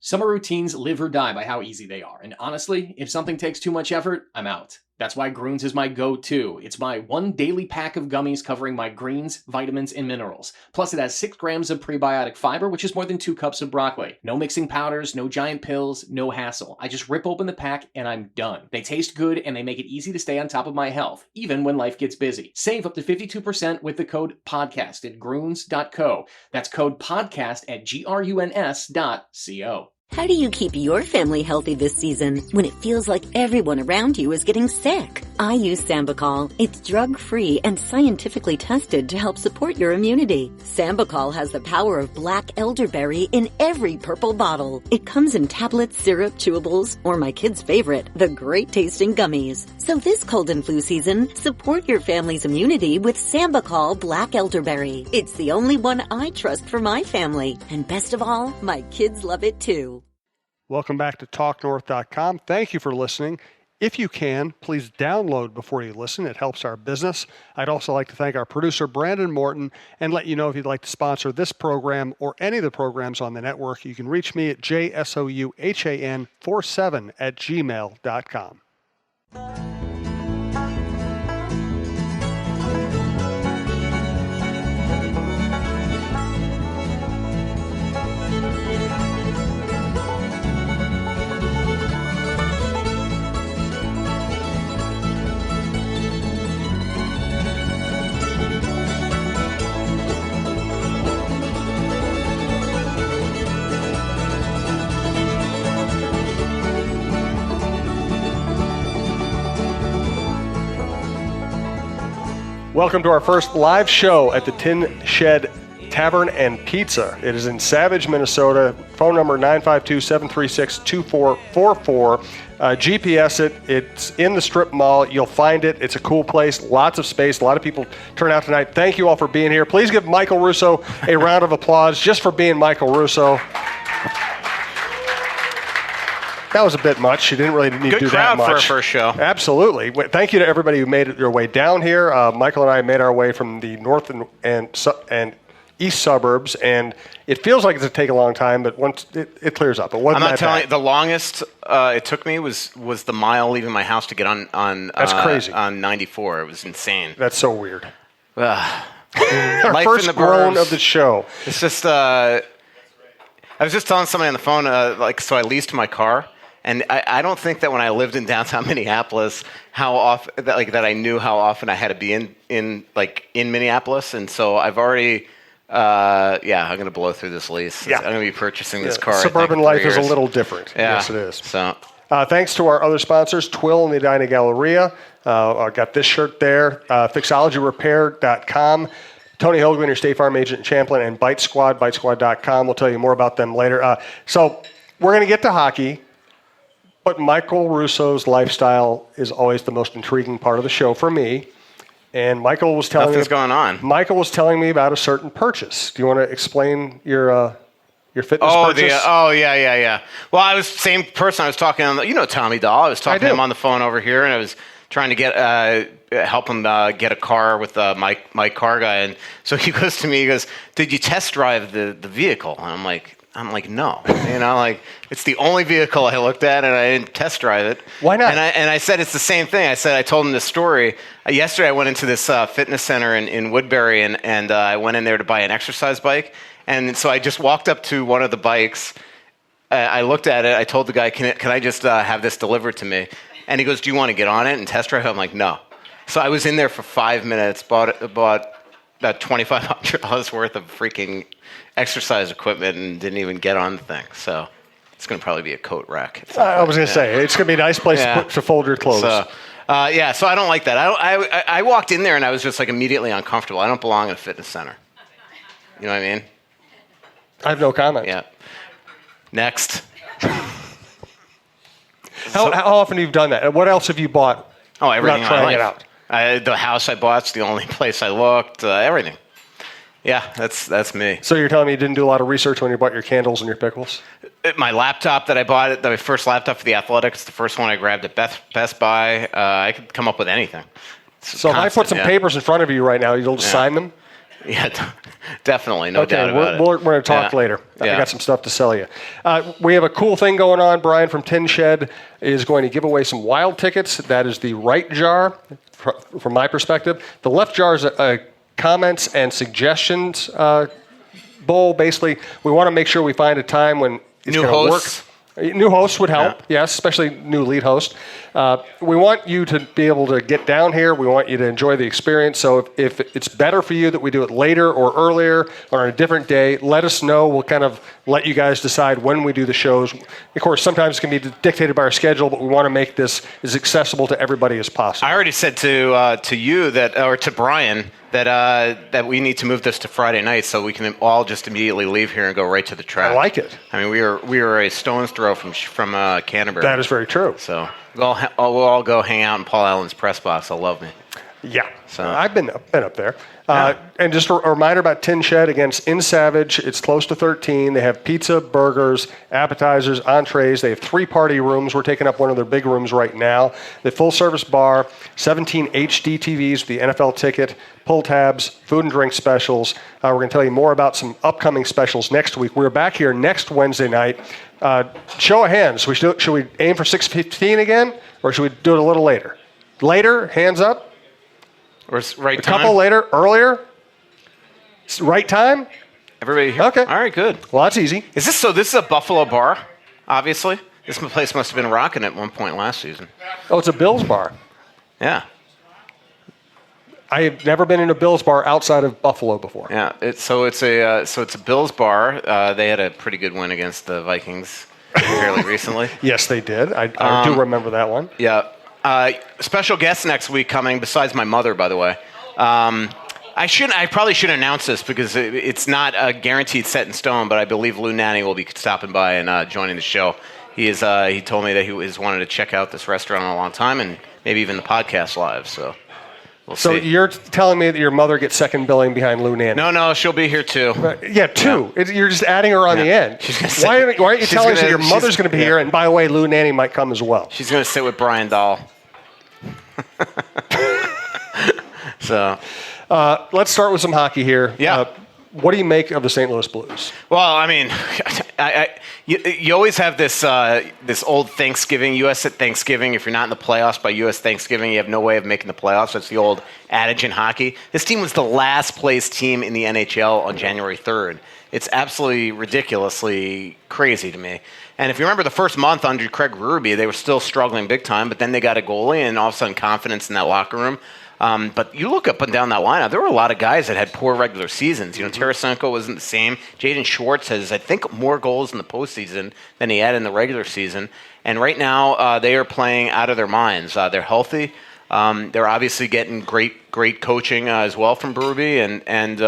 Summer routines live or die by how easy they are, and honestly, if something takes too much effort, I'm out. That's why Groons is my go-to. It's my one daily pack of gummies covering my greens, vitamins, and minerals. Plus, it has 6 grams of prebiotic fiber, which is more than 2 cups of broccoli. No mixing powders, no giant pills, no hassle. I just rip open the pack and I'm done. They taste good and they make it easy to stay on top of my health, even when life gets busy. Save up to 52% with the code PODCAST at Groons.co. That's code PODCAST at GRUNS.co. How do you keep your family healthy this season when it feels like everyone around you is getting sick? I use Sambicol. It's drug-free and scientifically tested to help support your immunity. Sambicol has the power of black elderberry in every purple bottle. It comes in tablets, syrup, chewables, or my kids' favorite, the great-tasting gummies. So this cold and flu season, support your family's immunity with Sambicol Black Elderberry. It's the only one I trust for my family. And best of all, my kids love it too. Welcome back to TalkNorth.com. Thank you for listening. If you can, please download before you listen. It helps our business. I'd also like to thank our producer, Brandon Morton, and let you know if you'd like to sponsor this program or any of the programs on the network, you can reach me at jsouhan47@gmail.com. Welcome to our first live show at the Tin Shed Tavern and Pizza. It is in Savage, Minnesota. Phone number 952-736-2444. GPS it. It's in the strip mall. You'll find it. It's a cool place. Lots of space. A lot of people turn out tonight. Thank you all for being here. Please give Michael Russo a round of applause just for being Michael Russo. That was a bit much. You didn't really need to do that much. Good crowd for a first show. Absolutely. Thank you to everybody who made their way down here. Michael and I made our way from the north and east suburbs, and it feels like it's going to take a long time, but once it clears up. It wasn't I'm not telling bad. you, the longest it took me was the mile leaving my house to get on That's crazy. on 94. It was insane. That's so weird. Our Our first groan of the show. It's just I was just telling somebody on the phone, so I leased my car. And I don't think that when I lived in downtown Minneapolis, how often that I knew how often I had to be in Minneapolis, and so I've already, I'm going to blow through this lease. Yeah. I'm going to be purchasing this car. Suburban life is a little different. Yeah. Yes, it is. So, thanks to our other sponsors, Twill and the Edina Galleria. I got this shirt there. Fixologyrepair.com. Tony Hoaglund, your State Farm agent in Champlin, and Bite Squad, bitesquad.com. We'll tell you more about them later. So we're going to get to hockey. But Michael Russo's lifestyle is always the most intriguing part of the show for me. And Michael was telling nothing's going on. Michael was telling me about a certain purchase. Do you want to explain your fitness purchase? Yeah. Well, I was same person. I was talking on Tommy Dahl. I was talking to him on the phone over here, and I was trying to help him get a car with my car guy. And so he goes to me, he goes, "Did you test drive the vehicle?" And I'm like, no, it's the only vehicle I looked at, and I didn't test drive it. Why not? And I said it's the same thing. I told him this story. Yesterday I went into this fitness center in Woodbury, and I went in there to buy an exercise bike. And so I just walked up to one of the bikes. I looked at it. I told the guy, can I just have this delivered to me? And he goes, "Do you want to get on it and test drive it?" I'm like, no. So I was in there for 5 minutes, bought about $2,500 worth of freaking exercise equipment and didn't even get on the thing. So it's going to probably be a coat rack. I was going to say, it's going to be a nice place to fold your clothes. So, so I don't like that. I walked in there and I was just immediately uncomfortable. I don't belong in a fitness center. You know what I mean? I have no comment. Yeah. Next. How often have you done that? And what else have you bought? Oh, everything. Not trying it out. The house I bought's the only place I looked. Everything. Yeah, that's me. So you're telling me you didn't do a lot of research when you bought your candles and your pickles? My laptop that I bought, my first laptop for the Athletic, it's the first one I grabbed at Best Buy. I could come up with anything. So if I put some papers in front of you right now, you'll just sign them? Yeah, definitely. No doubt about it. We're going to talk later. I got some stuff to sell you. We have a cool thing going on. Brian from Tin Shed is going to give away some wild tickets. That is the right jar, from my perspective. The left jar is a comments and suggestions bowl. Basically, we want to make sure we find a time when it's going to work. New hosts would help, yes, especially new lead host. We want you to be able to get down here. We want you to enjoy the experience. So if it's better for you that we do it later or earlier or on a different day, let us know. We'll kind of let you guys decide when we do the shows. Of course, sometimes it can be dictated by our schedule, but we want to make this as accessible to everybody as possible. I already said to you or to Brian that we need to move this to Friday night so we can all just immediately leave here and go right to the track. I like it. I mean, we are a stone's throw from Canterbury. That is very true. So we'll all go hang out in Paul Allen's press box. They'll love me. Yeah, so I've been up there. And just a reminder about Tin Shed, against in Savage, it's close to 13. They have pizza, burgers, appetizers, entrees. They have 3 party rooms. We're taking up one of their big rooms right now. The full-service bar, 17 HD TVs with the NFL ticket, pull tabs, food and drink specials. We're going to tell you more about some upcoming specials next week. We're back here next Wednesday night. Show of hands. Should we aim for 6:15 again, or should we do it a little later? Later, hands up. Or right time? A couple later, earlier? Right time? Everybody here? Okay. All right, good. Well, that's easy. This is a Buffalo bar, obviously. This place must have been rocking at one point last season. Oh, it's a Bills bar. Yeah. I have never been in a Bills bar outside of Buffalo before. Yeah, it's a Bills bar. They had a pretty good win against the Vikings fairly recently. Yes, they did. I do remember that one. Yeah. Special guest next week coming, besides my mother, by the way. I probably should announce this because it's not a guaranteed set in stone, but I believe Lou Nanny will be stopping by and joining the show. He told me that he has wanted to check out this restaurant in a long time and maybe even the podcast live. So we'll see. So you're telling me that your mother gets second billing behind Lou Nanny? No, she'll be here too. Yeah, 2. Yeah. You're just adding her on the end. Why aren't you telling us that your mother's going to be here? And by the way, Lou Nanny might come as well. She's going to sit with Brian Dahl. So, let's start with some hockey here. Yeah. What do you make of the St. Louis Blues? Well, I mean, you always have this old Thanksgiving, U.S. at Thanksgiving. If you're not in the playoffs by U.S. Thanksgiving, you have no way of making the playoffs. That's the old adage in hockey. This team was the last place team in the NHL on January 3rd. It's absolutely ridiculously crazy to me. And if you remember the first month under Craig Berube, they were still struggling big time, but then they got a goalie and all of a sudden confidence in that locker room. But you look up and down that lineup, there were a lot of guys that had poor regular seasons. You know, Tarasenko wasn't the same. Jaden Schwartz has, I think, more goals in the postseason than he had in the regular season. And right now, they are playing out of their minds. They're healthy. They're obviously getting great coaching as well from Berube, and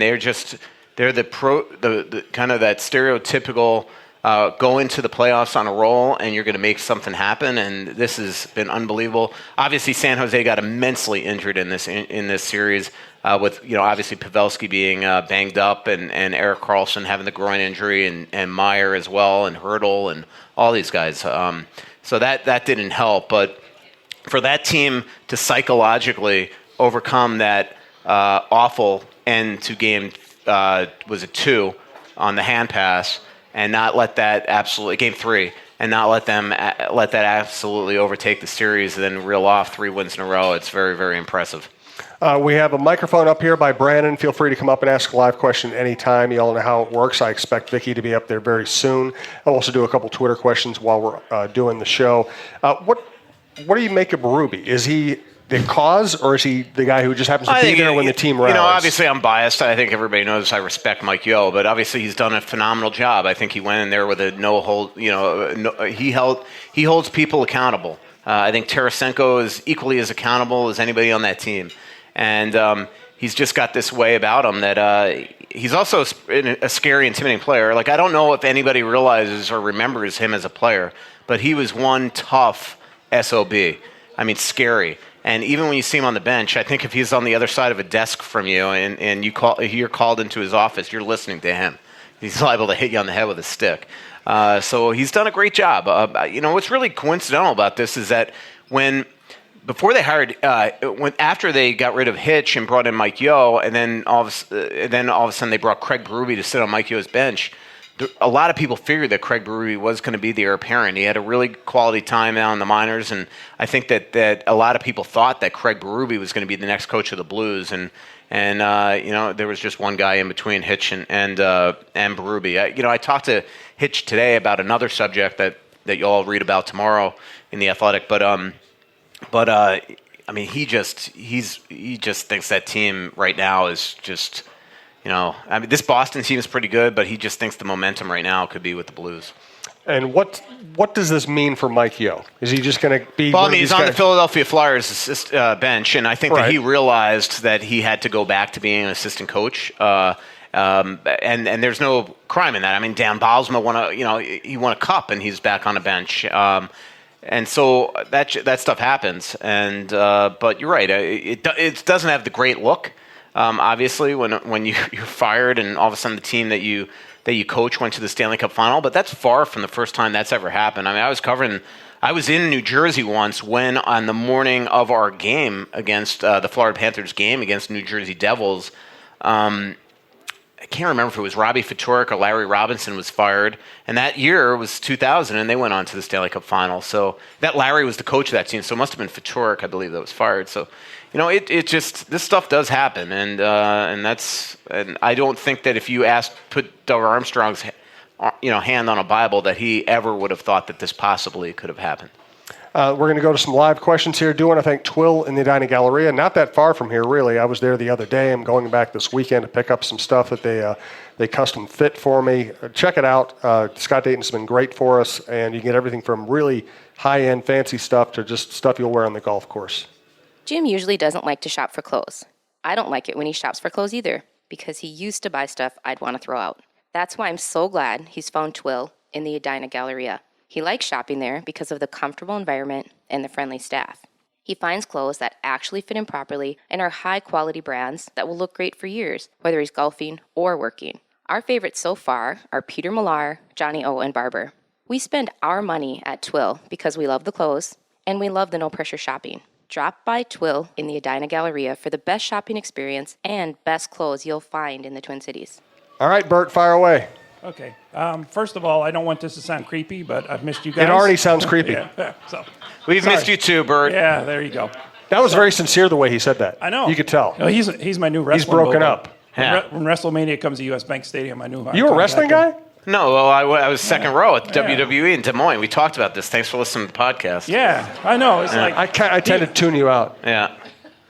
they're the kind of that stereotypical. Go into the playoffs on a roll, and you're going to make something happen. And this has been unbelievable. Obviously, San Jose got immensely injured in this series, with obviously Pavelski being banged up, and Erik Karlsson having the groin injury, and Meyer as well, and Hurdle, and all these guys. So that didn't help. But for that team to psychologically overcome that awful end to game, was it 2 on the hand pass? And not let that game 3, and not let that absolutely overtake the series, and then reel off 3 wins in a row. It's very, very impressive. We have a microphone up here by Brandon. Feel free to come up and ask a live question anytime. You all know how it works. I expect Vicky to be up there very soon. I'll also do a couple Twitter questions while we're doing the show. What do you make of Berube? Is he the cause, or is he the guy who just happens to be there when the team rallies? Obviously I'm biased. I think everybody knows I respect Mike Yeo, but obviously he's done a phenomenal job. I think he went in there with a no hold. He holds people accountable. I think Tarasenko is equally as accountable as anybody on that team, and he's just got this way about him that he's also a scary, intimidating player. Like, I don't know if anybody realizes or remembers him as a player, but he was one tough SOB. I mean, scary. And even when you see him on the bench, I think if he's on the other side of a desk from you and you're called into his office, you're listening to him. He's liable to hit you on the head with a stick. So he's done a great job. What's really coincidental about this is that when before they hired, after they got rid of Hitch and brought in Mike Yeo, and then all of a sudden they brought Craig Berube to sit on Mike Yeo's bench. A lot of people figured that Craig Berube was going to be the heir apparent. He had a really quality time now in the minors, and I think that a lot of people thought that Craig Berube was going to be the next coach of the Blues, and there was just one guy in between Hitch and Berube. I talked to Hitch today about another subject that you all read about tomorrow in The Athletic, but I mean, he just thinks that team right now is just. I mean, this Boston team is pretty good, but he just thinks the momentum right now could be with the Blues. And what does this mean for Mike Yeo? Is he just going to be? Well, I mean, he's on the Philadelphia Flyers bench, and I think that he realized that he had to go back to being an assistant coach. And there's no crime in that. I mean, Dan Bylsma he won a cup, and he's back on the bench. And so that stuff happens. And but you're right, it doesn't have the great look. Obviously, when you're fired and all of a sudden the team that you coach went to the Stanley Cup final, but that's far from the first time that's ever happened. I mean, I was in New Jersey once when on the morning of our game against the Florida Panthers game against New Jersey Devils, I can't remember if it was Robbie Ftorek or Larry Robinson was fired, and that year was 2000, and they went on to the Stanley Cup final. So that Larry was the coach of that team, so it must have been Ftorek, I believe, that was fired. So. It just this stuff does happen, and I don't think that if you put Doug Armstrong's hand on a Bible that he ever would have thought that this possibly could have happened. We're going to go to some live questions here. Do want to thank Twill in the Edina Galleria. Not that far from here, really. I was there the other day. I'm going back this weekend to pick up some stuff that they custom fit for me. Check it out. Scott Dayton's been great for us, and you can get everything from really high-end fancy stuff to just stuff you'll wear on the golf course. Jim usually doesn't like to shop for clothes. I don't like it when he shops for clothes either, because he used to buy stuff I'd want to throw out. That's why I'm so glad he's found Twill in the Edina Galleria. He likes shopping there because of the comfortable environment and the friendly staff. He finds clothes that actually fit him properly and are high-quality brands that will look great for years, whether he's golfing or working. Our favorites so far are Peter Millar, Johnny O, and Barber. We spend our money at Twill because we love the clothes and we love the no-pressure shopping. Drop by Twill in the Edina Galleria for the best shopping experience and best clothes you'll find in the Twin Cities. All right, Bert, fire away. Okay. First of all, I don't want this to sound creepy, but I've missed you guys. It already sounds creepy. So we've missed you too, Bert. Yeah, there you go. That was very sincere the way he said that. I know. You could tell. No, he's my new wrestling. He's broken logo. up. Yeah. When WrestleMania comes to US Bank Stadium, I knew how. You a wrestling guy? No, well, I was second row at WWE in Des Moines. We talked about this. Thanks for listening to the podcast. Yeah, I know. It's like I tend to tune you out. Yeah.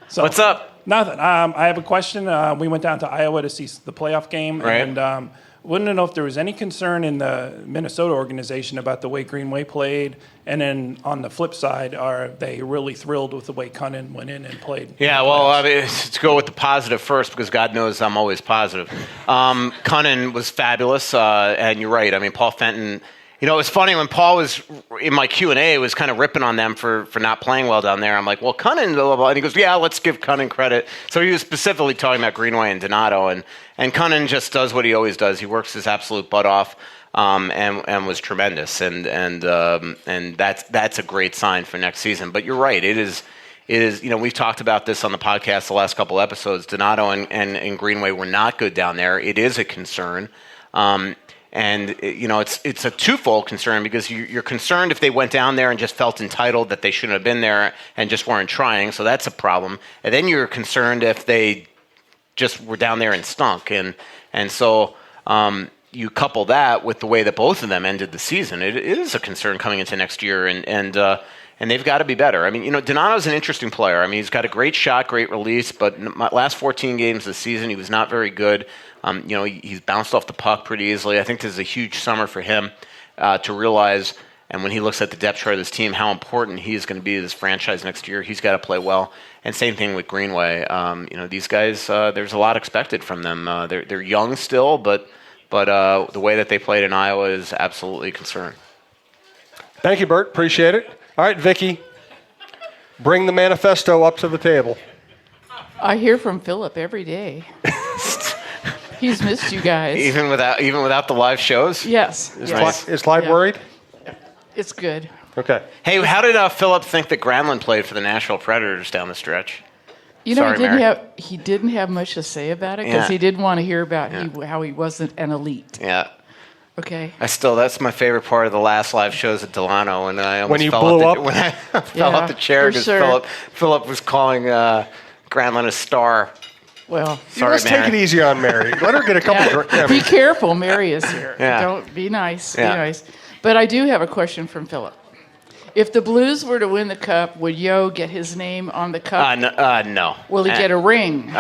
So, what's up? Nothing. I have a question. We went down to Iowa to see the playoff game, right. And wanted to know if there was any concern in the Minnesota organization about the way Greenway played, and then on the flip side, are they really thrilled with the way Cunnin went in and played? Yeah, well, I mean, let's go with the positive first because God knows I'm always positive. Cunnin was fabulous, and you're right. I mean, Paul Fenton. It was funny when Paul was in my Q&A, was kind of ripping on them for not playing well down there. I'm like, well, Cunnin, blah, blah, blah. And he goes, yeah, let's give Cunnin credit. So he was specifically talking about Greenway and Donato. And Cunnin just does what he always does. He works his absolute butt off and was tremendous. And that's a great sign for next season. But you're right. It is, we've talked about this on the podcast the last couple episodes. Donato and Greenway were not good down there. It is a concern. And it's a twofold concern because you're concerned if they went down there and just felt entitled that they shouldn't have been there and just weren't trying. So that's a problem. And then you're concerned if they just were down there and stunk. And so you couple that with the way that both of them ended the season. It is a concern coming into next year. And they've got to be better. I mean, Donato's an interesting player. I mean, he's got a great shot, great release, but in my last 14 games this season, he was not very good. He's bounced off the puck pretty easily. I think this is a huge summer for him to realize, and when he looks at the depth chart of this team, how important he is going to be to this franchise next year. He's got to play well. And same thing with Greenway. These guys, there's a lot expected from them. They're young still, but the way that they played in Iowa is absolutely a concern. Thank you, Bert. Appreciate it. All right, Vicky, bring the manifesto up to the table. I hear from Philip every day. He's missed you guys. Even without the live shows? Yes. Is Clyde worried? It's good. Okay. Hey, how did Philip think that Granlund played for the Nashville Predators down the stretch? You know, Sorry, he didn't have much to say about it Yeah. because he didn't want to hear about how he wasn't an elite. Yeah. Okay. That's my favorite part of the last live shows at Delano, and I almost When you fell blew off up? when I fell off the chair for because sure. Philip was calling Granlund a star. Well, Sorry, Let's take Mary. it easy on Mary. Let her get a couple. be careful. Mary is here. Yeah. Don't be nice. Yeah. Be nice. But I do have a question from Philip. If the Blues were to win the cup, would Yo get his name on the cup? No. Will he get a ring?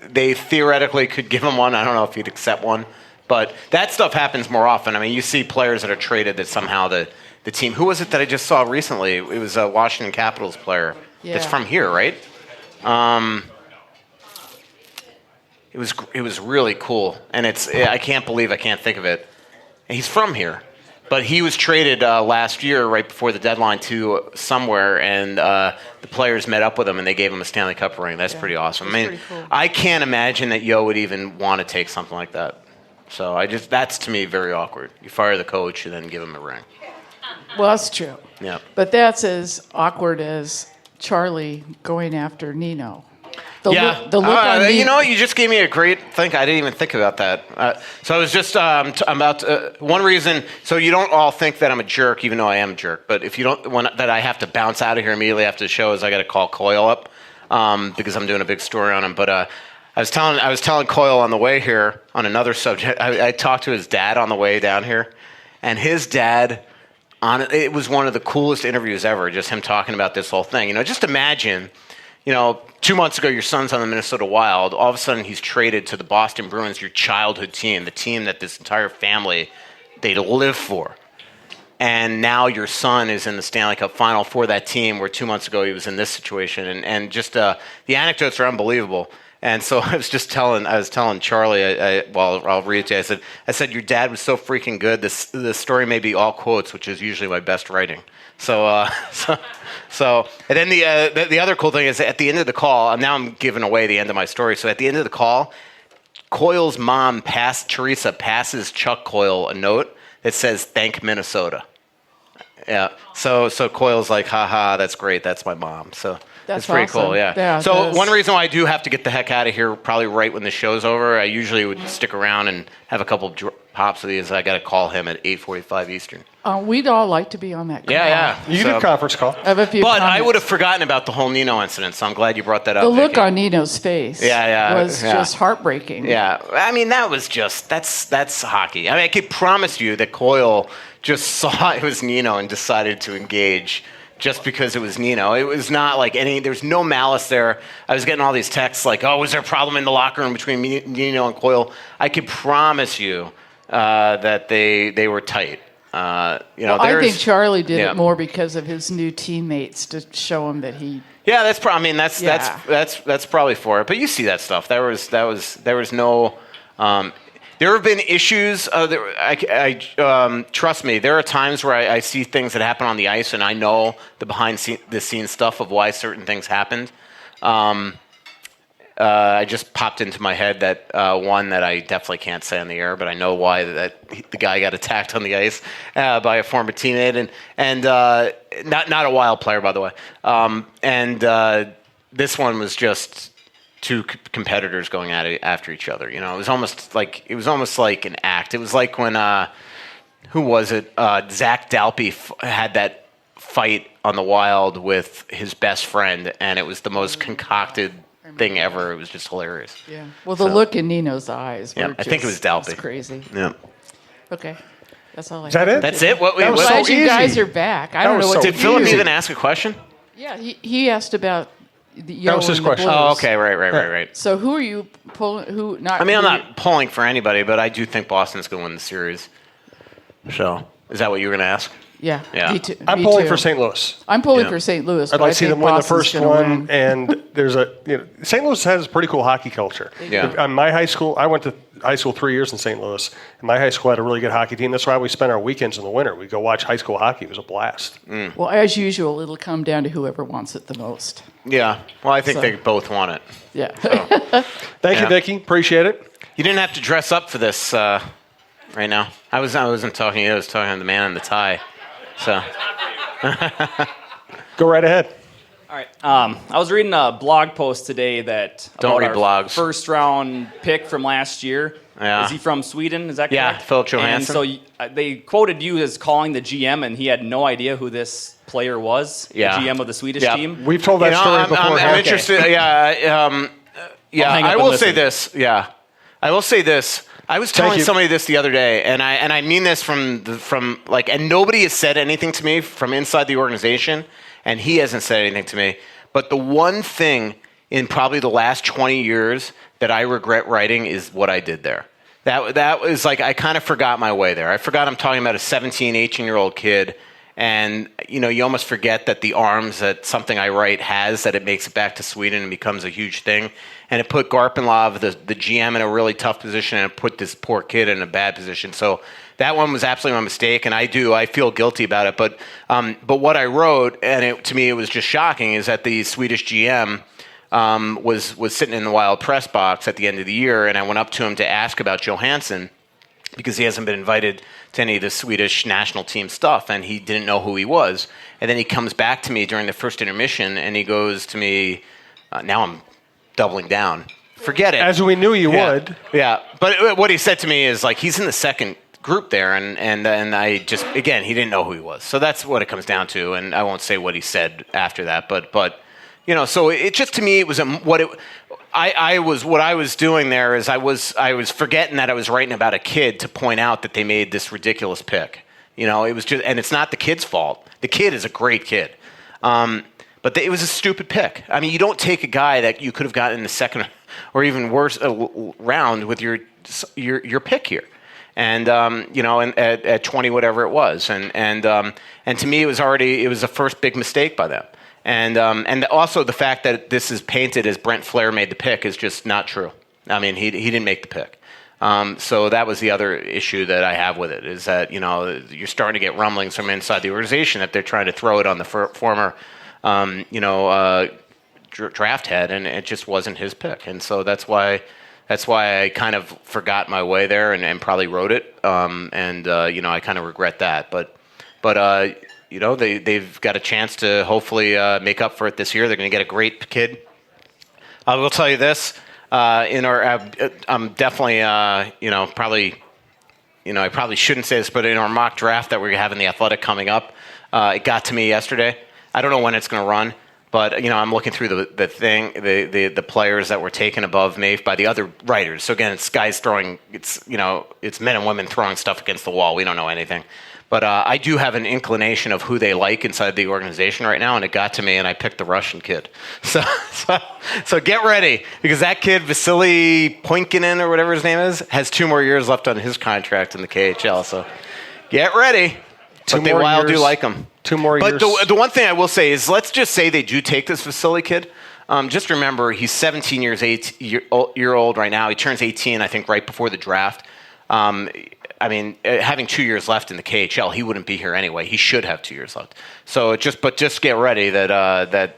They theoretically could give him one. I don't know if he'd accept one. But that stuff happens more often. I mean, you see players that are traded that somehow the team... Who was it that I just saw recently? It was a Washington Capitals player. Yeah. That's from here, right? It was really cool. And I can't believe I can't think of it. He's from here. But he was traded last year, right before the deadline, to somewhere, and the players met up with him, and they gave him a Stanley Cup ring. That's pretty awesome. I mean, pretty cool. I can't imagine that Yo would even want to take something like that. So that's to me very awkward. You fire the coach and then give him a ring. Well, that's true. Yeah. But that's as awkward as Charlie going after Nino. The look on Nino. You know, you just gave me a great think. I didn't even think about that. So I was just one reason. So you don't all think that I'm a jerk, even though I am a jerk. But if you don't, that I have to bounce out of here immediately after the show, is I got to call Coyle up because I'm doing a big story on him. But I was telling Coyle on the way here on another subject. I talked to his dad on the way down here, and his dad. It was one of the coolest interviews ever. Just him talking about this whole thing. You know, just imagine. You know, 2 months ago, your son's on the Minnesota Wild. All of a sudden, he's traded to the Boston Bruins, your childhood team, the team that this entire family, they live for. And now your son is in the Stanley Cup Final for that team, where 2 months ago he was in this situation. And just the anecdotes are unbelievable. And so I was telling Charlie, I'll read it to you. I said, your dad was so freaking good. The story may be all quotes, which is usually my best writing. So, and then the other cool thing is at the end of the call, now I'm giving away the end of my story. So at the end of the call, Coyle's mom Teresa passes Chuck Coyle a note that says, "Thank Minnesota." Yeah. So Coyle's like, haha, that's great. That's my mom. So That's it's pretty awesome. cool. Yeah. Yeah, So that is. one reason why I do have to get the heck out of here, probably right when the show's over, I usually would stick around and have a couple pops of these. I got to call him at 8:45 Eastern. We'd all like to be on that call. Yeah. You do conference call. I have a few But I comments. would have forgotten about the whole Nino incident, so I'm glad you brought that up. The look Vicky. on Nino's face was just heartbreaking. Yeah, I mean that was just that's hockey. I mean I can promise you that Coyle just saw it was Nino and decided to engage just because it was Nino. It was not like there's no malice there. I was getting all these texts like, oh, was there a problem in the locker room between Nino and Coyle? I can promise you that they were tight. I think Charlie did it more because of his new teammates to show him that he. Yeah, that's probably for it. But you see that stuff. There was no. There have been issues. Trust me. There are times where I see things that happen on the ice, and I know the behind the scenes stuff of why certain things happened. I just popped into my head that one that I definitely can't say on the air, but I know why that the guy got attacked on the ice by a former teammate, and not a Wild player, by the way. This one was just two competitors going at it after each other. You know, it was almost like an act. It was like when who was it? Zach Dalpe had that fight on the Wild with his best friend, and it was the most concocted thing ever. It was just hilarious. Yeah. Well, the look in Nino's eyes. Yeah, I think it was Dalpe. That's crazy. Yeah. Okay. That's all I Is that it? That's it. That was Glad so you guys easy. are back. I That don't was know what so to Did Philip do. even ask a question? Yeah, he asked about the Yo That was his and the question. Blues. Oh, okay. Right. So who are you pulling? Who not? I mean, I'm who not pulling for anybody, but I do think Boston's going to win the series. So, is that what you were going to ask? Yeah. Yeah. Me too. I'm Me pulling too. for St. Louis. I'm pulling Yeah. for St. Louis. I'd but I like to see think them win the Boston's first gonna one. win. And there's St. Louis has a pretty cool hockey culture. Yeah. My high school, I went to high school 3 years in St. Louis, and my high school had a really good hockey team. That's why we spent our weekends in the winter. We'd go watch high school hockey. It was a blast. Well, as usual, it'll come down to whoever wants it the most. Yeah. Well, I think So- they both want it. Yeah. Thank you, Yeah. Vicki. Appreciate it. You didn't have to dress up for this right now. I wasn't talking to you. I was talking to the man in the tie. So. Go right ahead. All right. I was reading a blog post today that Don't about read our blogs. first round pick from last year. Yeah. Is he from Sweden? Is that Yeah, correct? Philip Johansson. And so they quoted you as calling the GM, and he had no idea who this player was. Yeah. The GM of the Swedish Yeah. team. We've told that story before. I'm interested. Yeah. hang up I and will say listen. this. Yeah. I will say this. I was telling you. somebody this the other day, and I mean this from like, and nobody has said anything to me from inside the organization, and he hasn't said anything to me. But the one thing in probably the last 20 years that I regret writing is what I did there. That was like, I kind of forgot my way there. I forgot I'm talking about a 17, 18-year-old kid. And, you almost forget that the arms that something I write has, that it makes it back to Sweden and becomes a huge thing. And it put Garpenlov, the GM, in a really tough position, and it put this poor kid in a bad position. So that one was absolutely my mistake, and I feel guilty about it. But what I wrote, and to me it was just shocking, is that the Swedish GM was sitting in the Wild press box at the end of the year, and I went up to him to ask about Johansson, because he hasn't been invited to any of the Swedish national team stuff, and he didn't know who he was. And then he comes back to me during the first intermission, and he goes to me, now I'm doubling down. Forget it. As we knew you would. Yeah, but what he said to me is, like, he's in the second group there, and I just, again, he didn't know who he was. So that's what it comes down to, and I won't say what he said after that, but so it just, to me, it was what I was doing there is I was forgetting that I was writing about a kid to point out that they made this ridiculous pick. It was just, and it's not the kid's fault. The kid is a great kid, but it was a stupid pick. I mean, you don't take a guy that you could have gotten in the second or even worse round with your pick here, and and at 20 whatever it was, and to me it was the first big mistake by them. And also the fact that this is painted as Brent Flair made the pick is just not true. I mean, he didn't make the pick. So that was the other issue that I have with it, is that, you're starting to get rumblings from inside the organization that they're trying to throw it on the former, draft head, and it just wasn't his pick. And so that's why I kind of forgot my way there and probably wrote it. I kind of regret that. But they've got a chance to hopefully make up for it this year. They're going to get a great kid. I will tell you this: I'm definitely, I probably shouldn't say this, but in our mock draft that we're having the Athletic coming up, it got to me yesterday. I don't know when it's going to run, but I'm looking through the players that were taken above me by the other writers. So again, it's guys throwing, it's men and women throwing stuff against the wall. We don't know anything. But I do have an inclination of who they like inside the organization right now, and it got to me, and I picked the Russian kid. So get ready, because that kid, Vasily Poinkinen, or whatever his name is, has 2 more years left on his contract in the KHL. So get ready. But they Wild do like him. 2 more years. But the one thing I will say is, let's just say they do take this Vasily kid. Just remember, he's 17 year old right now. He turns 18, I think, right before the draft. Having 2 years left in the KHL, he wouldn't be here anyway. He should have 2 years left. So just get ready that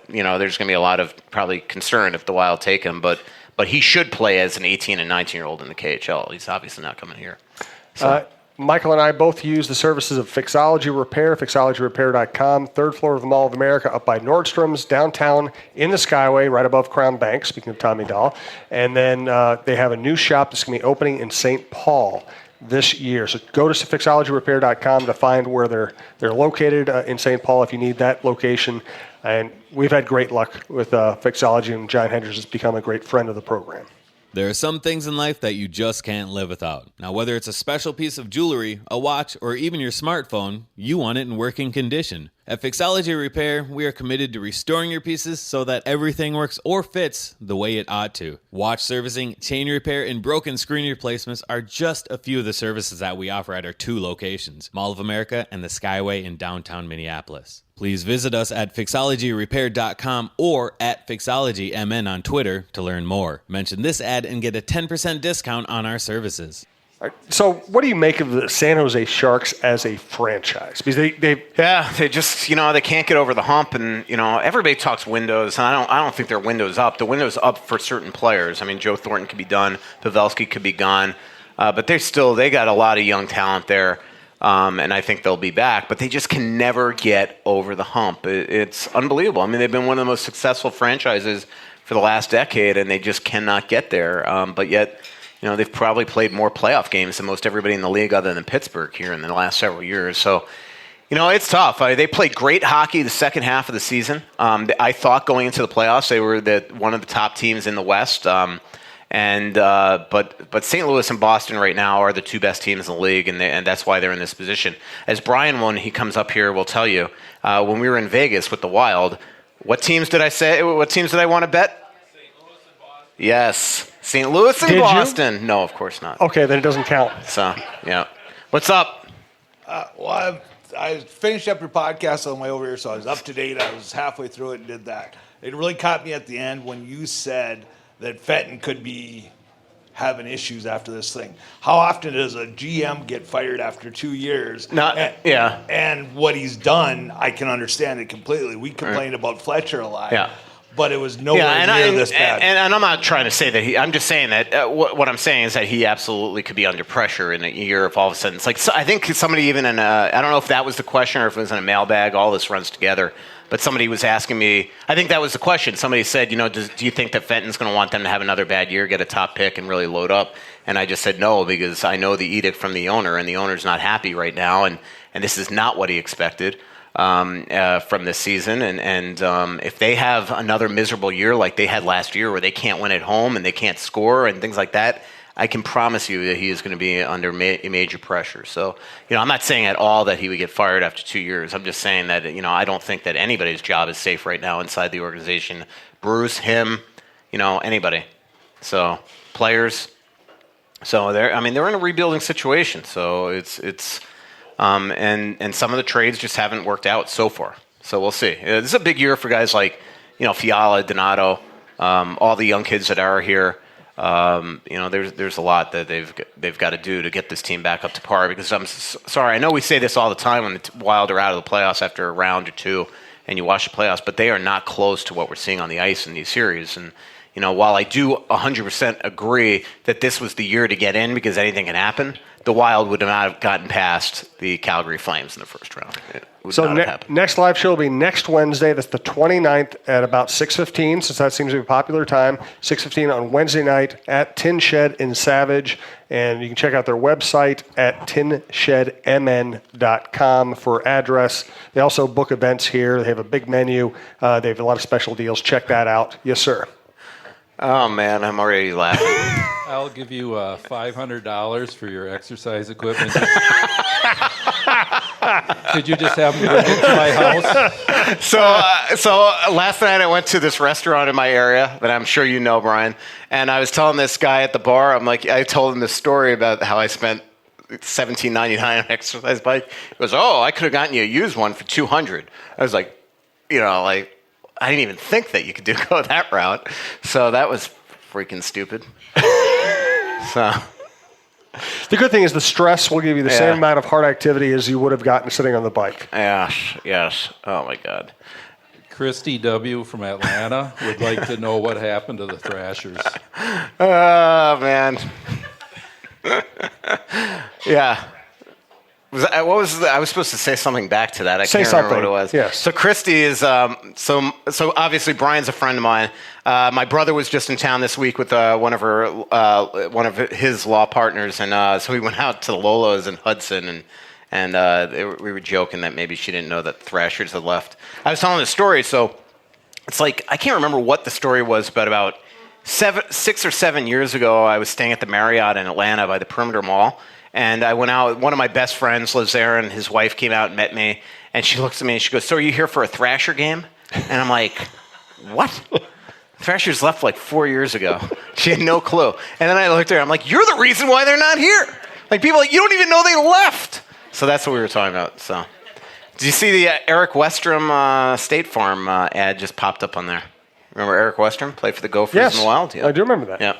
there's going to be a lot of probably concern if the Wild take him. But he should play as an 18 and 19-year-old in the KHL. He's obviously not coming here. So. Michael and I both use the services of Fixology Repair, fixologyrepair.com, 3rd floor of the Mall of America, up by Nordstrom's, downtown in the Skyway, right above Crown Bank, speaking of Tommy Dahl. And then they have a new shop that's going to be opening in St. Paul this year. So go to fixologyrepair.com to find where they're located in St. Paul if you need that location. And we've had great luck with Fixology, and John Hendricks has become a great friend of the program. There are some things in life that you just can't live without. Now, whether it's a special piece of jewelry, a watch, or even your smartphone, you want it in working condition. At Fixology Repair, we are committed to restoring your pieces so that everything works or fits the way it ought to. Watch servicing, chain repair, and broken screen replacements are just a few of the services that we offer at our 2 locations, Mall of America and the Skyway in downtown Minneapolis. Please visit us at fixologyrepair.com or at fixologymn on Twitter to learn more. Mention this ad and get a 10% discount on our services. So what do you make of the San Jose Sharks as a franchise? Because they just, they can't get over the hump, and, everybody talks windows, and I don't think their window's up. The window's up for certain players. I mean, Joe Thornton could be done, Pavelski could be gone, but they got a lot of young talent there. and I think they'll be back. But they just can never get over the hump. It's unbelievable. I mean, they've been one of the most successful franchises for the last decade, and they just cannot get there. But yet, they've probably played more playoff games than most everybody in the league other than Pittsburgh here in the last several years. So, it's tough. They played great hockey the second half of the season. I thought going into the playoffs they were one of the top teams in the West. But St. Louis and Boston right now are the two best teams in the league, and that's why they're in this position. As Brian, when he comes up here, will tell you, when we were in Vegas with the Wild, what teams did I say? What teams did I want to bet? St. Louis and Boston. Yes, St. Louis and Did Boston. you? No, of course not. Okay, then it doesn't count. So, yeah. What's up? I finished up your podcast on the way over here, so I was up to date. I was halfway through it and did that. It really caught me at the end when you said that Fenton could be having issues after this thing. How often does a GM get fired after 2 years? Yeah. And what he's done, I can understand it completely. We complained about Fletcher a lot. Yeah. But it was nowhere near this bad. And I'm not trying to say that I'm just saying that what I'm saying is that he absolutely could be under pressure in a year if all of a sudden it's like, I think somebody even I don't know if that was the question or if it was in a mailbag, all this runs together. But somebody was asking me, I think that was the question. Somebody said, do you think that Fenton's going to want them to have another bad year, get a top pick, and really load up? And I just said no, because I know the edict from the owner, and the owner's not happy right now, and this is not what he expected from this season. And if they have another miserable year like they had last year where they can't win at home and they can't score and things like that, I can promise you that he is going to be under major pressure. So, I'm not saying at all that he would get fired after 2 years. I'm just saying that, I don't think that anybody's job is safe right now inside the organization. Bruce, him, anybody. So, players. So, they're in a rebuilding situation. So, it's and some of the trades just haven't worked out so far. So, we'll see. This is a big year for guys like, Fiala, Donato, all the young kids that are here. There's a lot that they've got to do to get this team back up to par. Because I'm sorry, I know we say this all the time when the Wild are out of the playoffs after a round or two, and you watch the playoffs, but they are not close to what we're seeing on the ice in these series. And while I do 100% agree that this was the year to get in because anything can happen, the Wild would not have gotten past the Calgary Flames in the first round. It would not have happened. Next live show will be next Wednesday. That's the 29th at about 6:15, since that seems to be a popular time. 6:15 on Wednesday night at Tin Shed in Savage. And you can check out their website at tinshedmn.com for address. They also book events here. They have a big menu. They have a lot of special deals. Check that out. Yes, sir. Oh, man, I'm already laughing. I'll give you $500 for your exercise equipment. Could you just have them bring it to my house? So last night I went to this restaurant in my area that I'm sure you know, Brian, and I was telling this guy at the bar, I told him this story about how I spent $17.99 on an exercise bike. He goes, I could have gotten you a used one for $200. I was like, I didn't even think that you could go that route. So that was freaking stupid. So the good thing is the stress will give you the same amount of hard activity as you would have gotten sitting on the bike. Yes. Oh, my God. Christy W. from Atlanta would like to know what happened to the Thrashers. Oh, man. Yeah. I was supposed to say something back to that. I can't remember what it was. Yes. So Christy is so obviously Brian's a friend of mine. My brother was just in town this week with one of his law partners, and so we went out to the Lola's in Hudson, and we were joking that maybe she didn't know that Thrashers had left. I was telling the story, so it's like I can't remember what the story was, but about 6 or 7 years ago, I was staying at the Marriott in Atlanta by the Perimeter Mall. And I went out, one of my best friends lives there, and his wife came out and met me. And she looks at me and she goes, "So are you here for a Thrasher game?" And I'm like, "What?" Thrashers left like 4 years ago. She had no clue. And then I looked at her, I'm like, "You're the reason why they're not here." Like, people, you don't even know they left. So that's what we were talking about. So, did you see the Eric Westrom State Farm ad just popped up on there? Remember Eric Westrom? Played for the Gophers in the Wild? Yeah, I do remember that. Yeah.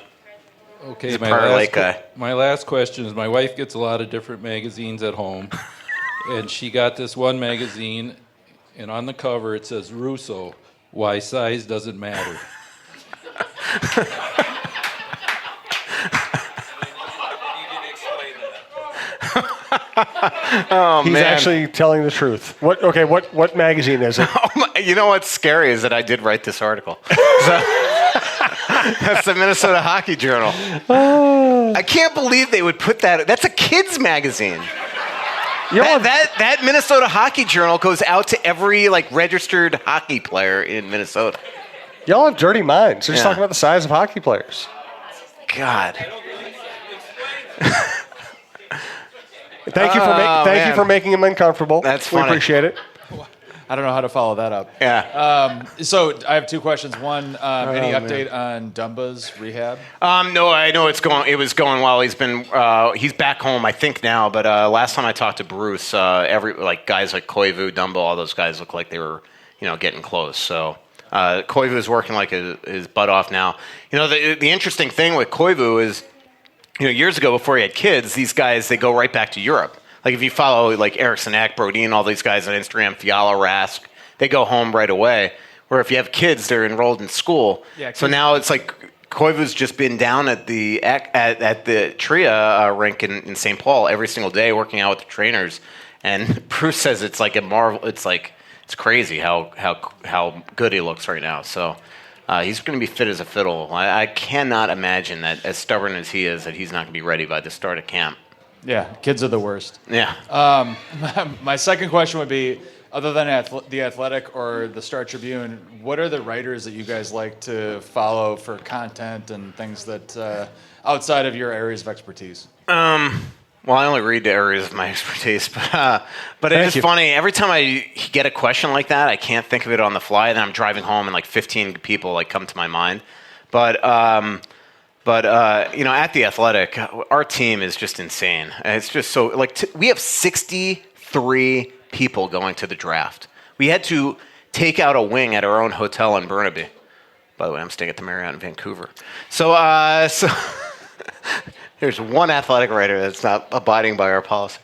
Okay, my last question is, my wife gets a lot of different magazines at home, and she got this one magazine, and on the cover it says, "Russo, why size doesn't matter." He's actually telling the truth. What magazine is it? You know what's scary is that I did write this article. That's the Minnesota Hockey Journal. I can't believe they would put that. That's a kids magazine. That Minnesota Hockey Journal goes out to every registered hockey player in Minnesota. Y'all have dirty minds. They're just talking about the size of hockey players. God. Thank you for making him uncomfortable. That's funny. We appreciate it. I don't know how to follow that up. Yeah. So I have two questions. One, any update on Dumba's rehab? No, I know it was going well. He's back home, I think now. But last time I talked to Bruce, guys like Koivu, Dumba, all those guys looked like they were, getting close. So Koivu is working his butt off now. The interesting thing with Koivu is, years ago before he had kids, these guys they go right back to Europe. Like if you follow Eriksson Ek, Brodin, all these guys on Instagram, Fiala, Rask, they go home right away. Where if you have kids, they're enrolled in school. Yeah, so now it's like Koivu's just been down at the Tria rink in St. Paul every single day, working out with the trainers. And Bruce says it's like a marvel. It's crazy how good he looks right now. So he's going to be fit as a fiddle. I cannot imagine that, as stubborn as he is, that he's not going to be ready by the start of camp. Yeah, kids are the worst. Yeah. My second question would be, other than The Athletic or the Star Tribune, what are the writers that you guys like to follow for content and things that outside of your areas of expertise? Well, I only read the areas of my expertise, but it is funny. Every time I get a question like that, I can't think of it on the fly. Then I'm driving home and 15 people come to my mind. But at The Athletic, our team is just insane. It's just so we have 63 people going to the draft. We had to take out a wing at our own hotel in Burnaby. By the way, I'm staying at the Marriott in Vancouver. So there's one athletic writer that's not abiding by our policy.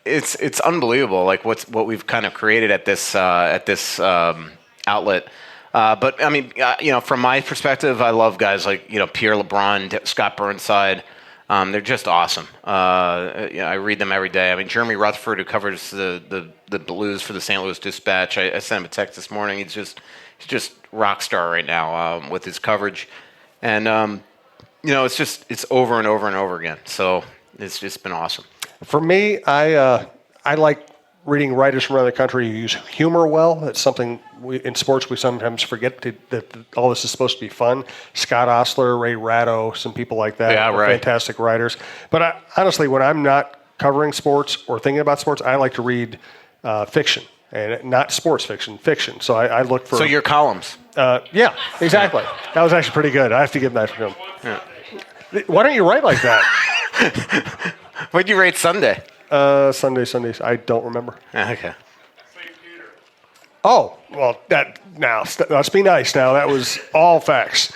It's unbelievable what we've kind of created at this outlet. But I mean, from my perspective, I love guys like Pierre LeBrun, Scott Burnside. They're just awesome. I read them every day. I mean, Jeremy Rutherford, who covers the Blues for the St. Louis Dispatch. I sent him a text this morning. He's just rock star right now with his coverage, and it's over and over and over again. So it's just been awesome. For me, I like reading writers from around the country who use humor well. That's something in sports we sometimes forget that all this is supposed to be fun. Scott Ostler, Ray Ratto, some people like that. Yeah, right. Fantastic writers. But honestly, when I'm not covering sports or thinking about sports, I like to read fiction. And not sports fiction. So I look for... So your columns. Yeah, exactly. That was actually pretty good. I have to give that to him. Yeah. Why don't you write like that? What'd you rate Sunday? Sundays. I don't remember. Okay. Oh, well, let's be nice now. That was all facts.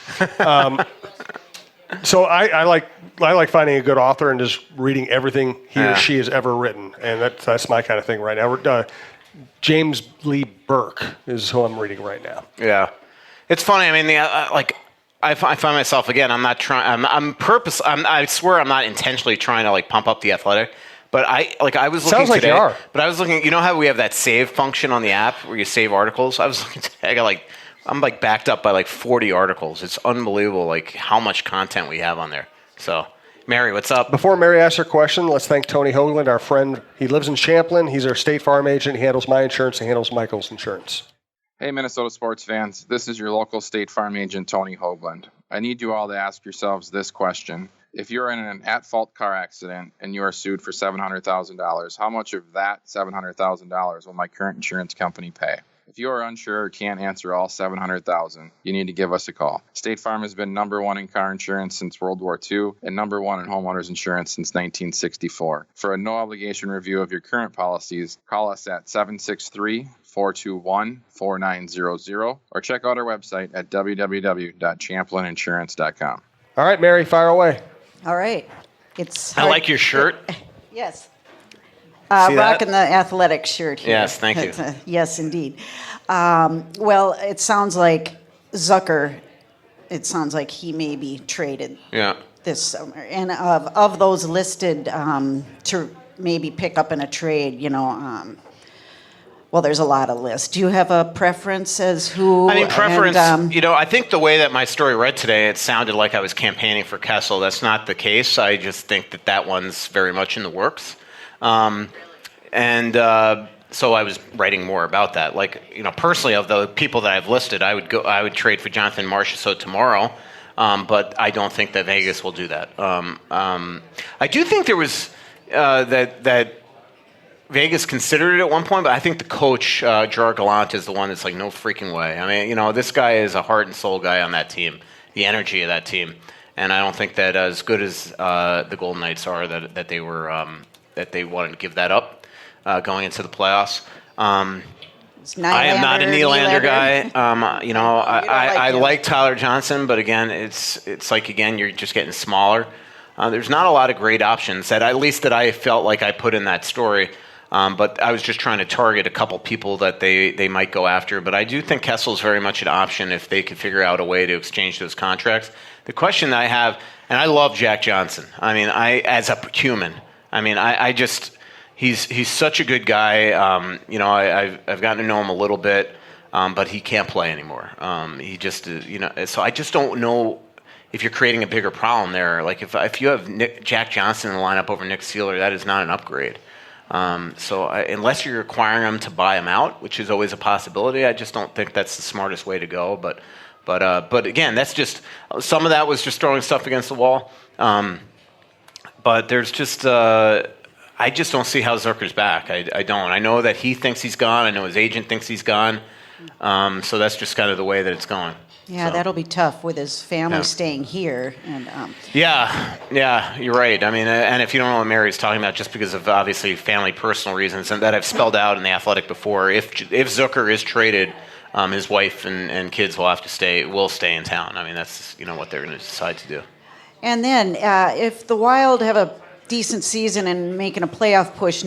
So I like finding a good author and just reading everything he or she has ever written. And that's my kind of thing right now. James Lee Burke is who I'm reading right now. Yeah. It's funny. I mean, I find myself, again, I'm not trying, I swear I'm not intentionally trying to pump up The Athletic. But I was looking Sounds like today. You are. But I was looking. You know how we have that save function on the app where you save articles? I was looking today. I'm backed up by 40 articles. It's unbelievable, how much content we have on there. So, Mary, what's up? Before Mary asks her question, let's thank Tony Hoaglund, our friend. He lives in Champlin. He's our State Farm agent. He handles my insurance. He handles Michael's insurance. Hey, Minnesota sports fans. This is your local State Farm agent, Tony Hoaglund. I need you all to ask yourselves this question. If you're in an at-fault car accident and you are sued for $700,000, how much of that $700,000 will my current insurance company pay? If you are unsure or can't answer all $700,000, you need to give us a call. State Farm has been number one in car insurance since World War II and number one in homeowners insurance since 1964. For a no-obligation review of your current policies, call us at 763-421-4900 or check out our website at www.champlininsurance.com. All right, Mary, fire away. All right. I like your shirt. Yes. See rocking the athletic shirt here. Yes, thank you. Yes, indeed. Well, it sounds like Zucker, it sounds like he may be traded. Yeah. this summer? And of those listed to maybe pick up in a trade, well, there's a lot of lists. Do you have a preference as who? I mean, preference, And, I think the way that my story read today, it sounded like I was campaigning for Kessel. That's not the case. I just think that one's very much in the works. So I was writing more about that. Personally, of the people that I've listed, I would trade for Jonathan Marchessault tomorrow, but I don't think that Vegas will do that. I do think there was that Vegas considered it at one point, but I think the coach, Gerard Gallant, is the one that's like, no freaking way. I mean, this guy is a heart and soul guy on that team, the energy of that team. And I don't think that as good as the Golden Knights are, that they were that they wanted to give that up going into the playoffs. I am not a Nylander guy. I like Tyler Johnson, but again, it's like, again, you're just getting smaller. There's not a lot of great options that I felt like I put in that story. But I was just trying to target a couple people that they might go after. But I do think Kessel's very much an option if they could figure out a way to exchange those contracts. The question that I have, and I love Jack Johnson. I mean, as a human, he's such a good guy. I've gotten to know him a little bit, but he can't play anymore. So I just don't know if you're creating a bigger problem there. Like if you have Jack Johnson in the lineup over Nick Seeler, that is not an upgrade. Unless you're requiring them to buy him out, which is always a possibility, I just don't think that's the smartest way to go. But again, that's just some of that was just throwing stuff against the wall. But there's just I just don't see how Zucker's back. I don't. I know that he thinks he's gone. I know his agent thinks he's gone. So that's just kind of the way that it's going. Yeah, that'll be tough with his family staying here. And Yeah, you're right. I mean, and if you don't know what Mary's talking about, just because of obviously family, personal reasons, and that I've spelled out in The Athletic before, if Zucker is traded, his wife and kids will stay in town. I mean, that's what they're going to decide to do. And then if the Wild have a decent season and making a playoff push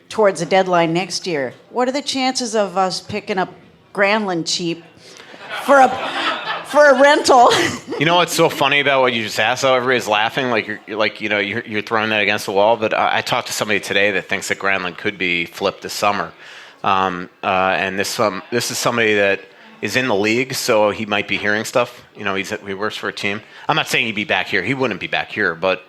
towards the deadline next year, what are the chances of us picking up Granlund cheap for a rental? You know what's so funny about what you just asked? Though everybody's laughing, you're throwing that against the wall. But I talked to somebody today that thinks that Granlund could be flipped this summer, and this is somebody that is in the league, so he might be hearing stuff. He works for a team. I'm not saying he'd be back here. He wouldn't be back here, but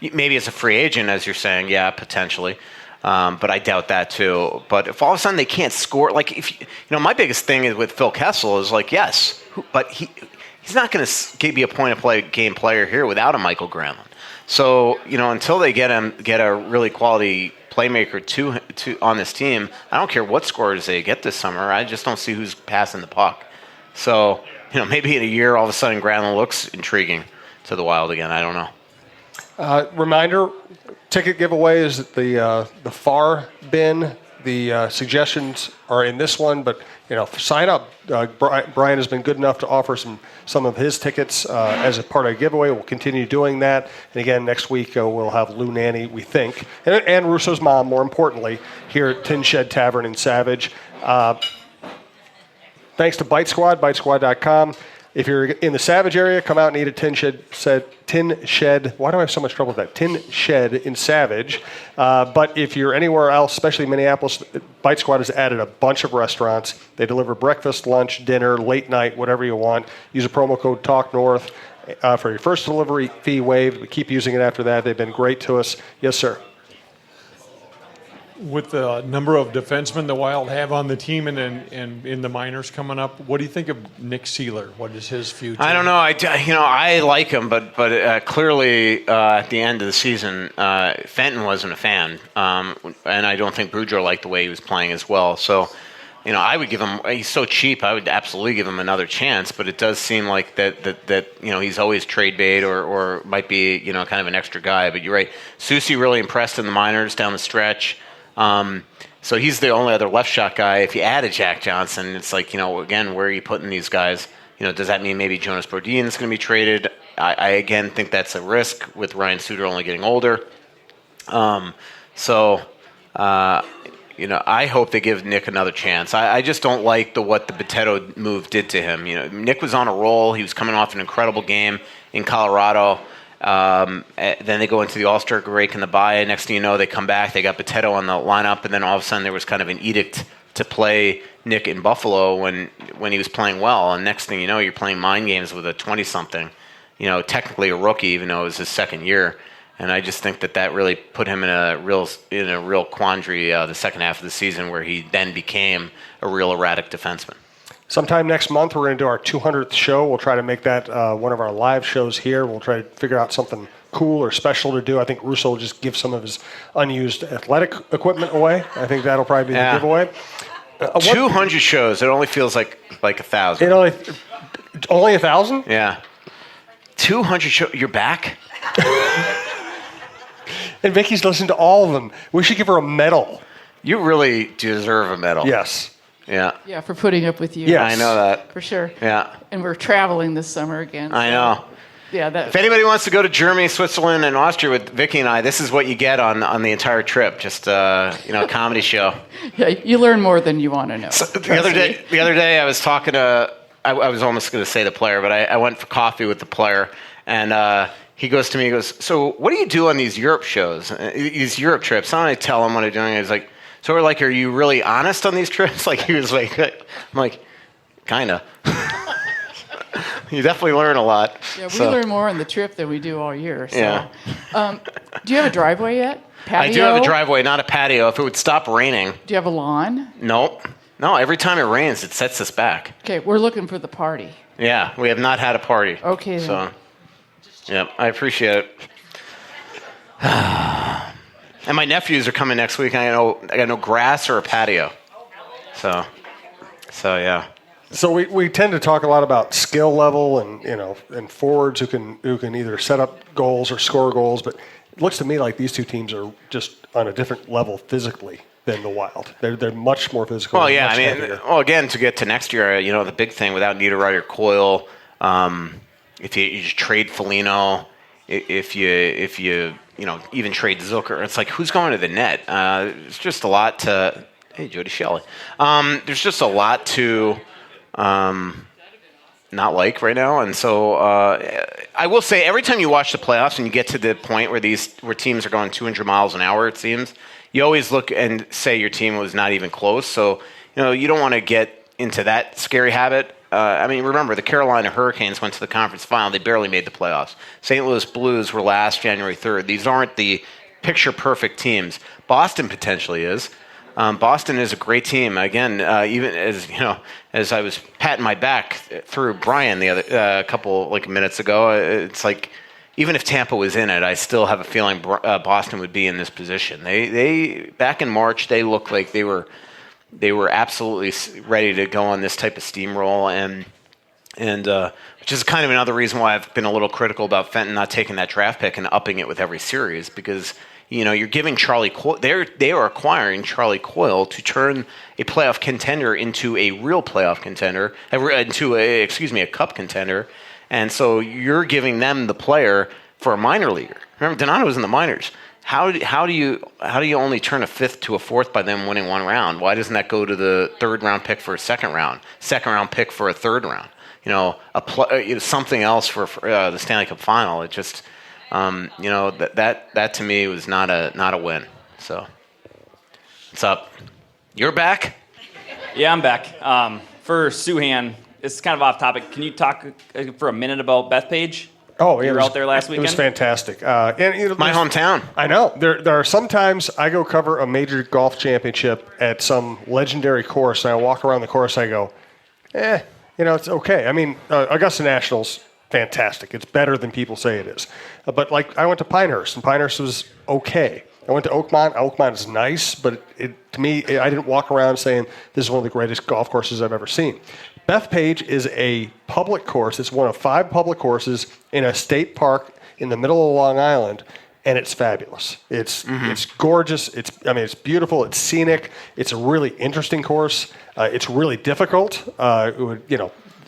maybe as a free agent, as you're saying, yeah, potentially. But I doubt that too. But if all of a sudden they can't score, my biggest thing is with Phil Kessel is yes, but he's not going to be a point-of-game player here without a Michael Granlund. So until they get a really quality playmaker to on this team, I don't care what scores they get this summer. I just don't see who's passing the puck. So maybe in a year, all of a sudden Granlund looks intriguing to the Wild again. I don't know. Reminder. Ticket giveaway is the far bin. The suggestions are in this one, but sign up. Brian has been good enough to offer some of his tickets as a part of a giveaway. We'll continue doing that. And again, next week we'll have Lou Nanny, we think, and Russo's mom, more importantly, here at Tin Shed Tavern in Savage. Thanks to Bite Squad, bitesquad.com. If you're in the Savage area, come out and eat at Tin Shed. Why do I have so much trouble with that? Tin Shed in Savage. But if you're anywhere else, especially Minneapolis, Bite Squad has added a bunch of restaurants. They deliver breakfast, lunch, dinner, late night, whatever you want. Use a promo code TALKNORTH for your first delivery fee waived. We keep using it after that. They've been great to us. Yes, sir. With the number of defensemen the Wild have on the team and in the minors coming up, what do you think of Nick Seeler? What is his future? I don't know. I like him, but clearly at the end of the season, Fenton wasn't a fan, and I don't think Boudreau liked the way he was playing as well. So, I would give him. He's so cheap. I would absolutely give him another chance. But it does seem like that he's always trade bait or might be kind of an extra guy. But you're right. Soucy really impressed in the minors down the stretch. So he's the only other left shot guy. If you add a Jack Johnson, it's again, where are you putting these guys? Does that mean maybe Jonas Brodin is going to be traded? I again think that's a risk with Ryan Suter only getting older. I hope they give Nick another chance. I just don't like what the Boteto move did to him. Nick was on a roll. He was coming off an incredible game, in Colorado. Then they go into the All-Star break in the bye. Next thing you know, they come back. They got Potato on the lineup, and then all of a sudden there was kind of an edict to play Nick in Buffalo when he was playing well. And next thing you know, you're playing mind games with a 20-something, technically a rookie, even though it was his second year. And I just think that really put him in a real quandary the second half of the season, where he then became a real erratic defenseman. Sometime next month, we're going to do our 200th show. We'll try to make that one of our live shows here. We'll try to figure out something cool or special to do. I think Russo will just give some of his unused athletic equipment away. I think that'll probably be the giveaway. 200 shows. It only feels like 1,000. Only 1,000? Yeah. 200 shows. You're back? And Vicky's listened to all of them. We should give her a medal. You really deserve a medal. Yes. Yeah. Yeah, for putting up with you. Yeah, I know that. For sure. Yeah. And we're traveling this summer again. I know. Yeah. If anybody wants to go to Germany, Switzerland, and Austria with Vicky and I, this is what you get on the entire trip. Just a comedy show. Yeah, you learn more than you want to know. So the other day, I was talking to. I was almost going to say the player, but I went for coffee with the player, and he goes to me. He goes, "So what do you do on these Europe shows? These Europe trips?" And I tell him what I'm doing. He's like, "So we're like, are you really honest on these trips?" Like he was like, "I'm like, kinda." You definitely learn a lot. Yeah, we learn more on the trip than we do all year. So. Yeah. Do you have a driveway yet? Patio? I do have a driveway, not a patio. If it would stop raining. Do you have a lawn? Nope. No, every time it rains, it sets us back. Okay, we're looking for the party. Yeah, we have not had a party. Okay, then. So, yeah, I appreciate it. And my nephews are coming next week. I got no grass or a patio. So yeah. So we tend to talk a lot about skill level and forwards who can either set up goals or score goals, but it looks to me like these two teams are just on a different level physically than the Wild. They're much more physical. Well, yeah, again, to get to next year, the big thing without Niederreiter, Coyle, if you just trade Foligno, if you even trade Zucker, it's like who's going to the net? It's just a lot to. Hey, Jody Shelley. There's just a lot to. Not like right now, and so I will say every time you watch the playoffs and you get to the point where teams are going 200 miles an hour, it seems you always look and say your team was not even close. So you don't want to get into that scary habit. Remember the Carolina Hurricanes went to the conference final; they barely made the playoffs. St. Louis Blues were last January 3rd. These aren't the picture perfect teams. Boston potentially is. Boston is a great team. Again, even as I was patting my back through Brian the other couple minutes ago, it's like even if Tampa was in it, I still have a feeling Boston would be in this position. They back in March, they looked like they were absolutely ready to go on this type of steamroll, and which is kind of another reason why I've been a little critical about Fenton not taking that draft pick and upping it with every series, because you're giving Charlie Coyle. They are acquiring Charlie Coyle to turn a playoff contender into a real playoff contender, into a cup contender, and so you're giving them the player for a minor leaguer. Remember, Donato was in the minors. How do you only turn a fifth to a fourth by them winning one round? Why doesn't that go to the third round pick for a second round pick for a third round? Something else for the Stanley Cup final. It just. That to me was not a win. So, what's up? You're back? Yeah, I'm back. For Souhan, it's kind of off topic. Can you talk for a minute about Bethpage? Oh, yeah. You were out there last weekend? It was fantastic. My hometown. I know. There are sometimes I go cover a major golf championship at some legendary course, and I walk around the course, and I go, it's okay. Augusta National's fantastic. It's better than people say it is. But I went to Pinehurst, and Pinehurst was okay. I went to Oakmont. Oakmont is nice, but to me, I didn't walk around saying this is one of the greatest golf courses I've ever seen. Bethpage is a public course. It's one of 5 public courses in a state park in the middle of Long Island, and it's fabulous. It's gorgeous. It's beautiful. It's scenic. It's a really interesting course. It's really difficult.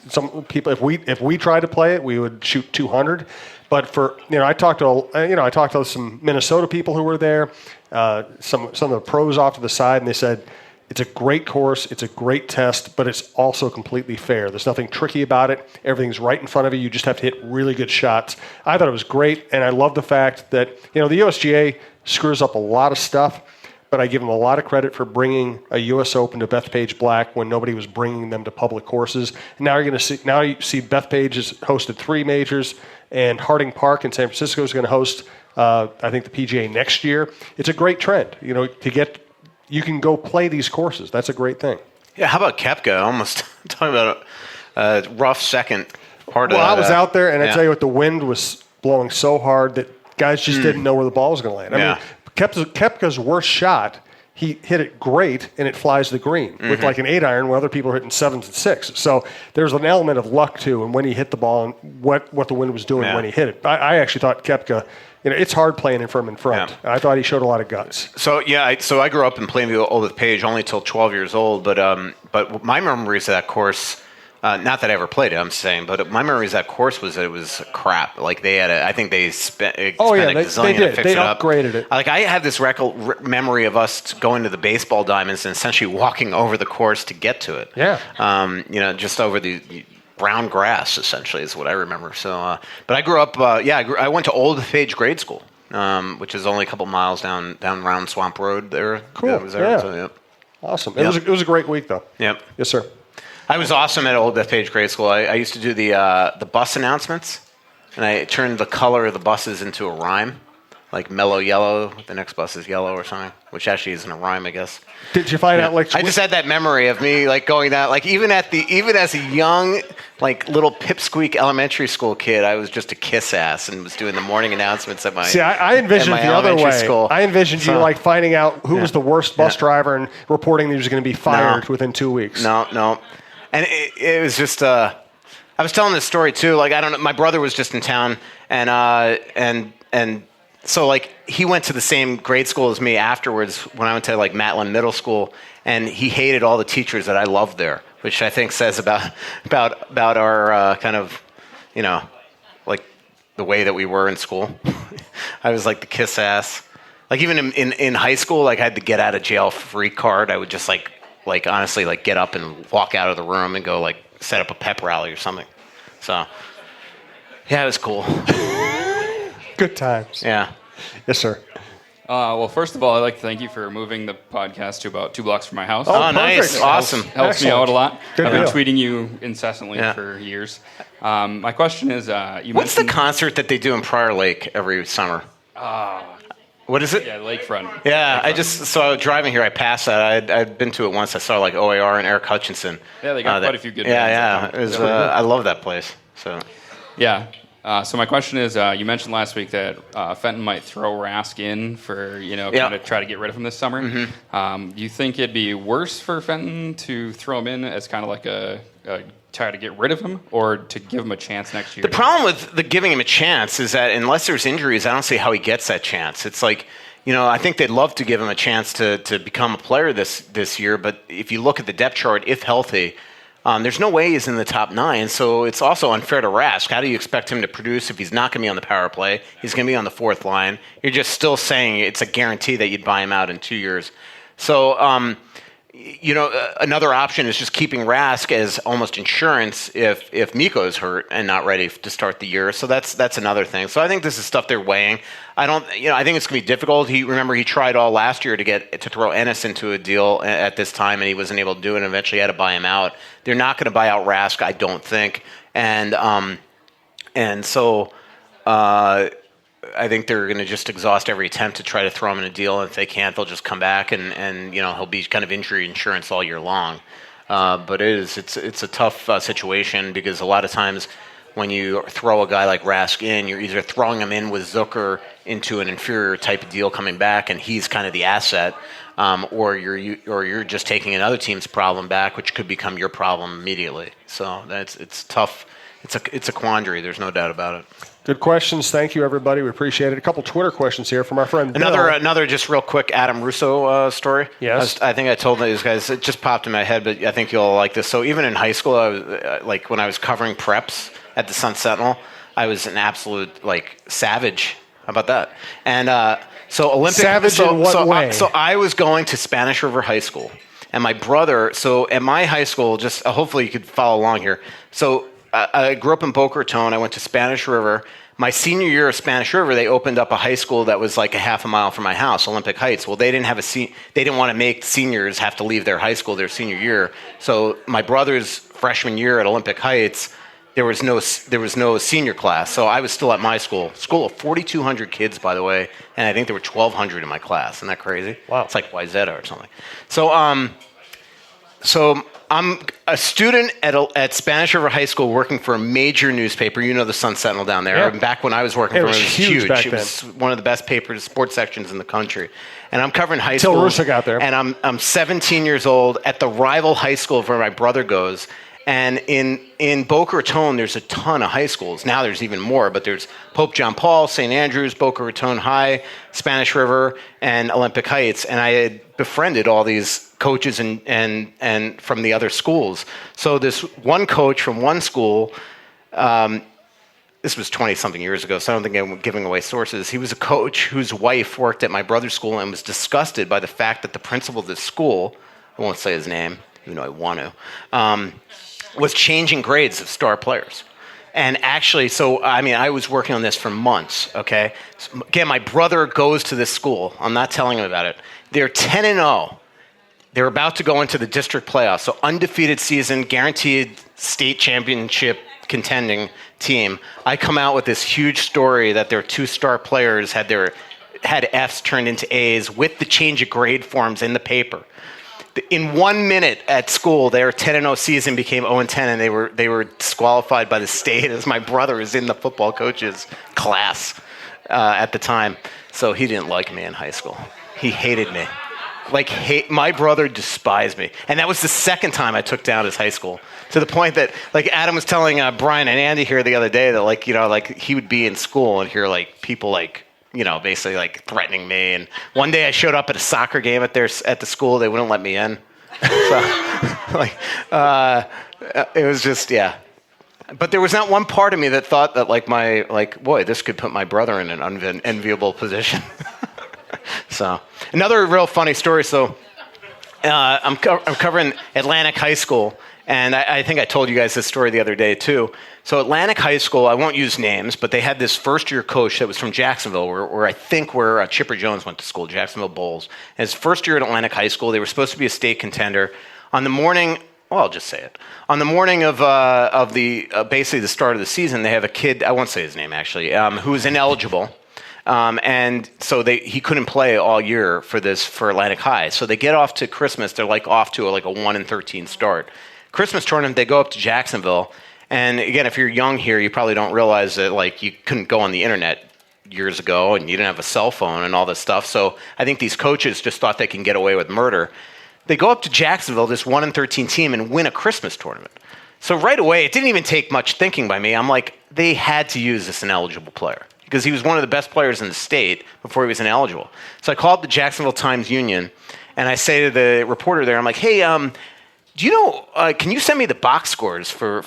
Some people, if we tried to play it, we would shoot 200. But I talked to some Minnesota people who were there, some of the pros off to the side, and they said, It's a great course. It's a great test, but it's also completely fair. There's nothing tricky about it. Everything's right in front of you. You just have to hit really good shots. I thought it was great, and I love the fact that, the USGA screws up a lot of stuff, but I give them a lot of credit for bringing a U.S. Open to Bethpage Black when nobody was bringing them to public courses. And now you see Bethpage has hosted 3 majors, and Harding Park in San Francisco is going to host, I think, the PGA next year. It's a great trend, you can go play these courses. That's a great thing. Yeah, how about Koepka? Almost talking about a rough second part of that. Well, I was out there, and I tell you what, the wind was blowing so hard that guys just didn't know where the ball was going to land. I mean, Koepka's worst shot, he hit it great, and it flies the green with like an 8-iron, where other people are hitting 7s and 6s. So there's an element of luck, too, and when he hit the ball and what the wind was doing when he hit it. I actually thought Koepka, it's hard playing in front. Yeah. I thought he showed a lot of guts. So, I grew up in Plainview Old Bethpage only till 12 years old, but my memories of that course, not that I ever played it, I'm saying, but my memories of that course was that it was crap. Like they had I think they spent a gazillion to fix it up. They upgraded it. Like I have this memory of us going to the baseball diamonds and essentially walking over the course to get to it. Yeah. Just over the brown grass, essentially, is what I remember. So, but I grew up, I went to Old Bethpage grade school, which is only a couple miles down Round Swamp Road there. Cool. Yeah, it was there. Yeah. So, Awesome. It was a great week, though. Yep. Yes, sir. I was awesome at Old Bethpage grade school. I used to do the bus announcements, and I turned the color of the buses into a rhyme, like mellow yellow, the next bus is yellow or something, which actually isn't a rhyme, I guess. Did you find out, I just had that memory of me, like, going down, like, even as a young, like, little pipsqueak elementary school kid, I was just a kiss ass and was doing the morning announcements at my See, I envisioned the other way. School. I envisioned you, like, finding out who was the worst bus driver and reporting that he was going to be fired within 2 weeks. No. And it was just, I was telling this story, too. Like, I don't know, my brother was just in town, and so, like, he went to the same grade school as me afterwards when I went to, like, Matlin Middle School, and he hated all the teachers that I loved there, which I think says about our kind of, like, the way that we were in school. I was, like, the kiss ass. Like, even in high school, like, I had the get out of jail free card. I would just, like honestly, like, get up and walk out of the room and go, like, set up a pep rally or something. So, yeah, it was cool. Good times. Yeah. Yes, sir. Well, first of all, I'd like to thank you for moving the podcast to about 2 blocks from my house. Oh, nice. Awesome. Helps me out a lot. Good I've been deal. tweeting you incessantly for years. My question is, what's the concert that they do in Prior Lake every summer? What is it? Yeah, Lakefront. Yeah, I just saw driving here. I passed that. I'd been to it once. I saw like OAR and Eric Hutchinson. Yeah, they got quite a few good bands. bands. It was, I love that place. So. Yeah. So my question is, you mentioned last week that Fenton might throw Rask in for, kind of try to get rid of him this summer. Mm-hmm. Do you think it'd be worse for Fenton to throw him in as kind of like a try to get rid of him, or to give him a chance next year? The problem with the giving him a chance is that unless there's injuries, I don't see how he gets that chance. It's like, I think they'd love to give him a chance to become a player this year, but if you look at the depth chart, if healthy, there's no way he's in the top 9, so it's also unfair to Rask. How do you expect him to produce if he's not going to be on the power play? He's going to be on the 4th line. You're just still saying it's a guarantee that you'd buy him out in 2 years. So, another option is just keeping Rask as almost insurance if Mikko is hurt and not ready to start the year. So that's another thing. So I think this is stuff they're weighing. I think it's going to be difficult. He tried all last year to throw Ennis into a deal at this time, and he wasn't able to do it, and eventually had to buy him out. They're not going to buy out Rask, I don't think. And so I think they're going to just exhaust every attempt to try to throw him in a deal. And if they can't, they'll just come back and he'll be kind of injury insurance all year long. But it's a tough situation because a lot of times when you throw a guy like Rask in, you're either throwing him in with Zucker into an inferior type of deal coming back, and he's kind of the asset, or you're just taking another team's problem back, which could become your problem immediately. So it's tough. It's a quandary. There's no doubt about it. Good questions. Thank you, everybody. We appreciate it. A couple Twitter questions here from our friend Bill. Another just real quick Adam Russo story. Yes. I think I told these guys, it just popped in my head, but I think you'll like this. So even in high school, I was when I was covering preps at the Sun Sentinel, I was an absolute savage. How about that? And so Olympic savage in what way? So I was going to Spanish River High School. And my brother, so at my high school, just hopefully you could follow along here. So I grew up in Boca Raton. I went to Spanish River. My senior year of Spanish River, they opened up a high school that was like a half a mile from my house, Olympic Heights. Well, they didn't want to make seniors have to leave their high school their senior year. So my brother's freshman year at Olympic Heights, there was no senior class. So I was still at my school of 4,200 kids, by the way, and I think there were 1,200 in my class. Isn't that crazy? Wow. It's like Wyzetta or something. So I'm a student at Spanish River High School working for a major newspaper. You know the Sun Sentinel down there. Yeah. Back when I was working for it, it was huge. Back it then. was one of the best papers, sports sections in the country. And I'm covering high school. Until Russo got there. And I'm 17 years old at the rival high school where my brother goes. And in Boca Raton, there's a ton of high schools. Now there's even more, but there's Pope John Paul, St. Andrews, Boca Raton High, Spanish River, and Olympic Heights. And I had befriended all these coaches and from the other schools. So this one coach from one school, this was 20-something years ago, so I don't think I'm giving away sources. He was a coach whose wife worked at my brother's school and was disgusted by the fact that the principal of this school, I won't say his name, even though I want to, was changing grades of star players. And actually, I was working on this for months, okay? So, again, my brother goes to this school. I'm not telling him about it. They're 10-0. They're about to go into the district playoffs. So undefeated season, guaranteed state championship contending team. I come out with this huge story that their 2 star players had Fs turned into As with the change of grade forms in the paper. In 1 minute at school, their 10-0 season became 0-10, and they were disqualified by the state as my brother is in the football coach's class at the time. So he didn't like me in high school. He hated me. My brother despised me. And that was the second time I took down his high school, to the point that, Adam was telling Brian and Andy here the other day that, he would be in school and hear, people, basically threatening me. And one day I showed up at a soccer game at the school. They wouldn't let me in. So, it was just, yeah. But there was not one part of me that thought that, boy, this could put my brother in an unenviable position. So, another real funny story. So, I'm covering Atlantic High School, and I think I told you guys this story the other day too. So Atlantic High School, I won't use names, but they had this first-year coach that was from Jacksonville, where Chipper Jones went to school, Jacksonville Bulls. And his first year at Atlantic High School, they were supposed to be a state contender. On the morning, I'll just say it. On the morning of basically the start of the season, they have a kid, I won't say his name actually, who was ineligible. And so he couldn't play all year for Atlantic High. So they get off to Christmas. They're off to a 1-13 start. Christmas tournament, they go up to Jacksonville. And again, if you're young here, you probably don't realize that you couldn't go on the internet years ago, and you didn't have a cell phone and all this stuff. So I think these coaches just thought they can get away with murder. They go up to Jacksonville, this 1-13 team, and win a Christmas tournament. So right away, it didn't even take much thinking by me. I'm they had to use this ineligible player, because he was one of the best players in the state before he was ineligible. So I called the Jacksonville Times-Union, and I say to the reporter there, I'm like, hey, do you know, can you send me the box scores for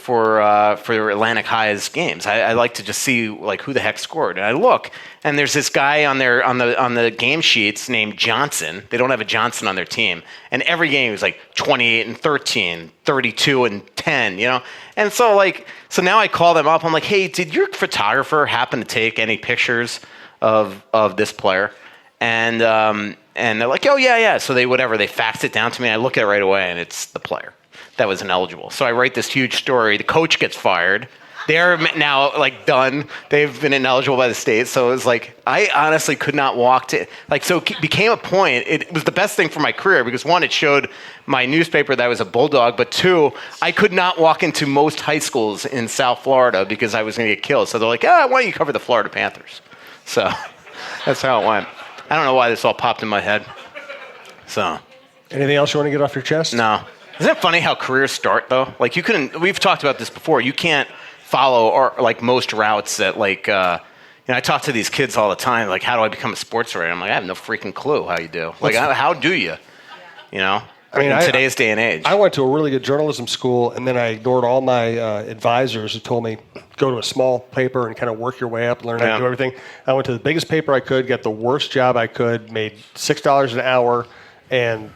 Atlantic High's games? I like to just see who the heck scored. And I look, and there's this guy on the game sheets named Johnson. They don't have a Johnson on their team. And every game was 28-13, 32-10, And so now I call them up. I'm like, hey, did your photographer happen to take any pictures of this player? And they're like, oh, yeah. So they fax it down to me. I look at it right away, and it's the player that was ineligible. So I write this huge story. The coach gets fired. They're now, done. They've been ineligible by the state. So it was I honestly could not walk to, so it became a point. It was the best thing for my career because, one, it showed my newspaper that I was a Bulldog. But, two, I could not walk into most high schools in South Florida because I was going to get killed. So they're like, why don't you cover the Florida Panthers? So that's how it went. I don't know why this all popped in my head. So, anything else you want to get off your chest? No. Isn't it funny how careers start though? We've talked about this before. You can't follow most routes that I talk to these kids all the time. How do I become a sports writer? I'm I have no freaking clue how you do. How do you? In today's day and age. I went to a really good journalism school, and then I ignored all my advisors who told me go to a small paper and kind of work your way up, learn how to do everything. I went to the biggest paper I could, got the worst job I could, made $6 an hour, and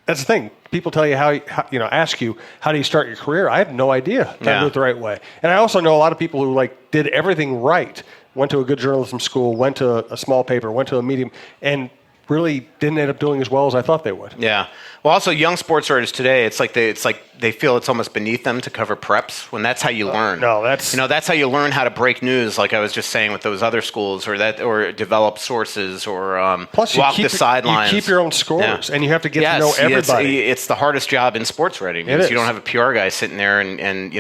That's the thing. People tell you ask you, how do you start your career? I have no idea how to do it the right way. And I also know a lot of people who did everything right, went to a good journalism school, went to a small paper, went to a medium, and really didn't end up doing as well as I thought they would. Yeah. Well, also young sports writers today, it's like they feel it's almost beneath them to cover preps when that's how you learn. No, that's how you learn how to break news, like I was just saying with those other schools, or develop sources, or plus walk the sidelines. You keep your own scores, and you have to get to know everybody. It's the hardest job in sports writing because you don't have a PR guy sitting there and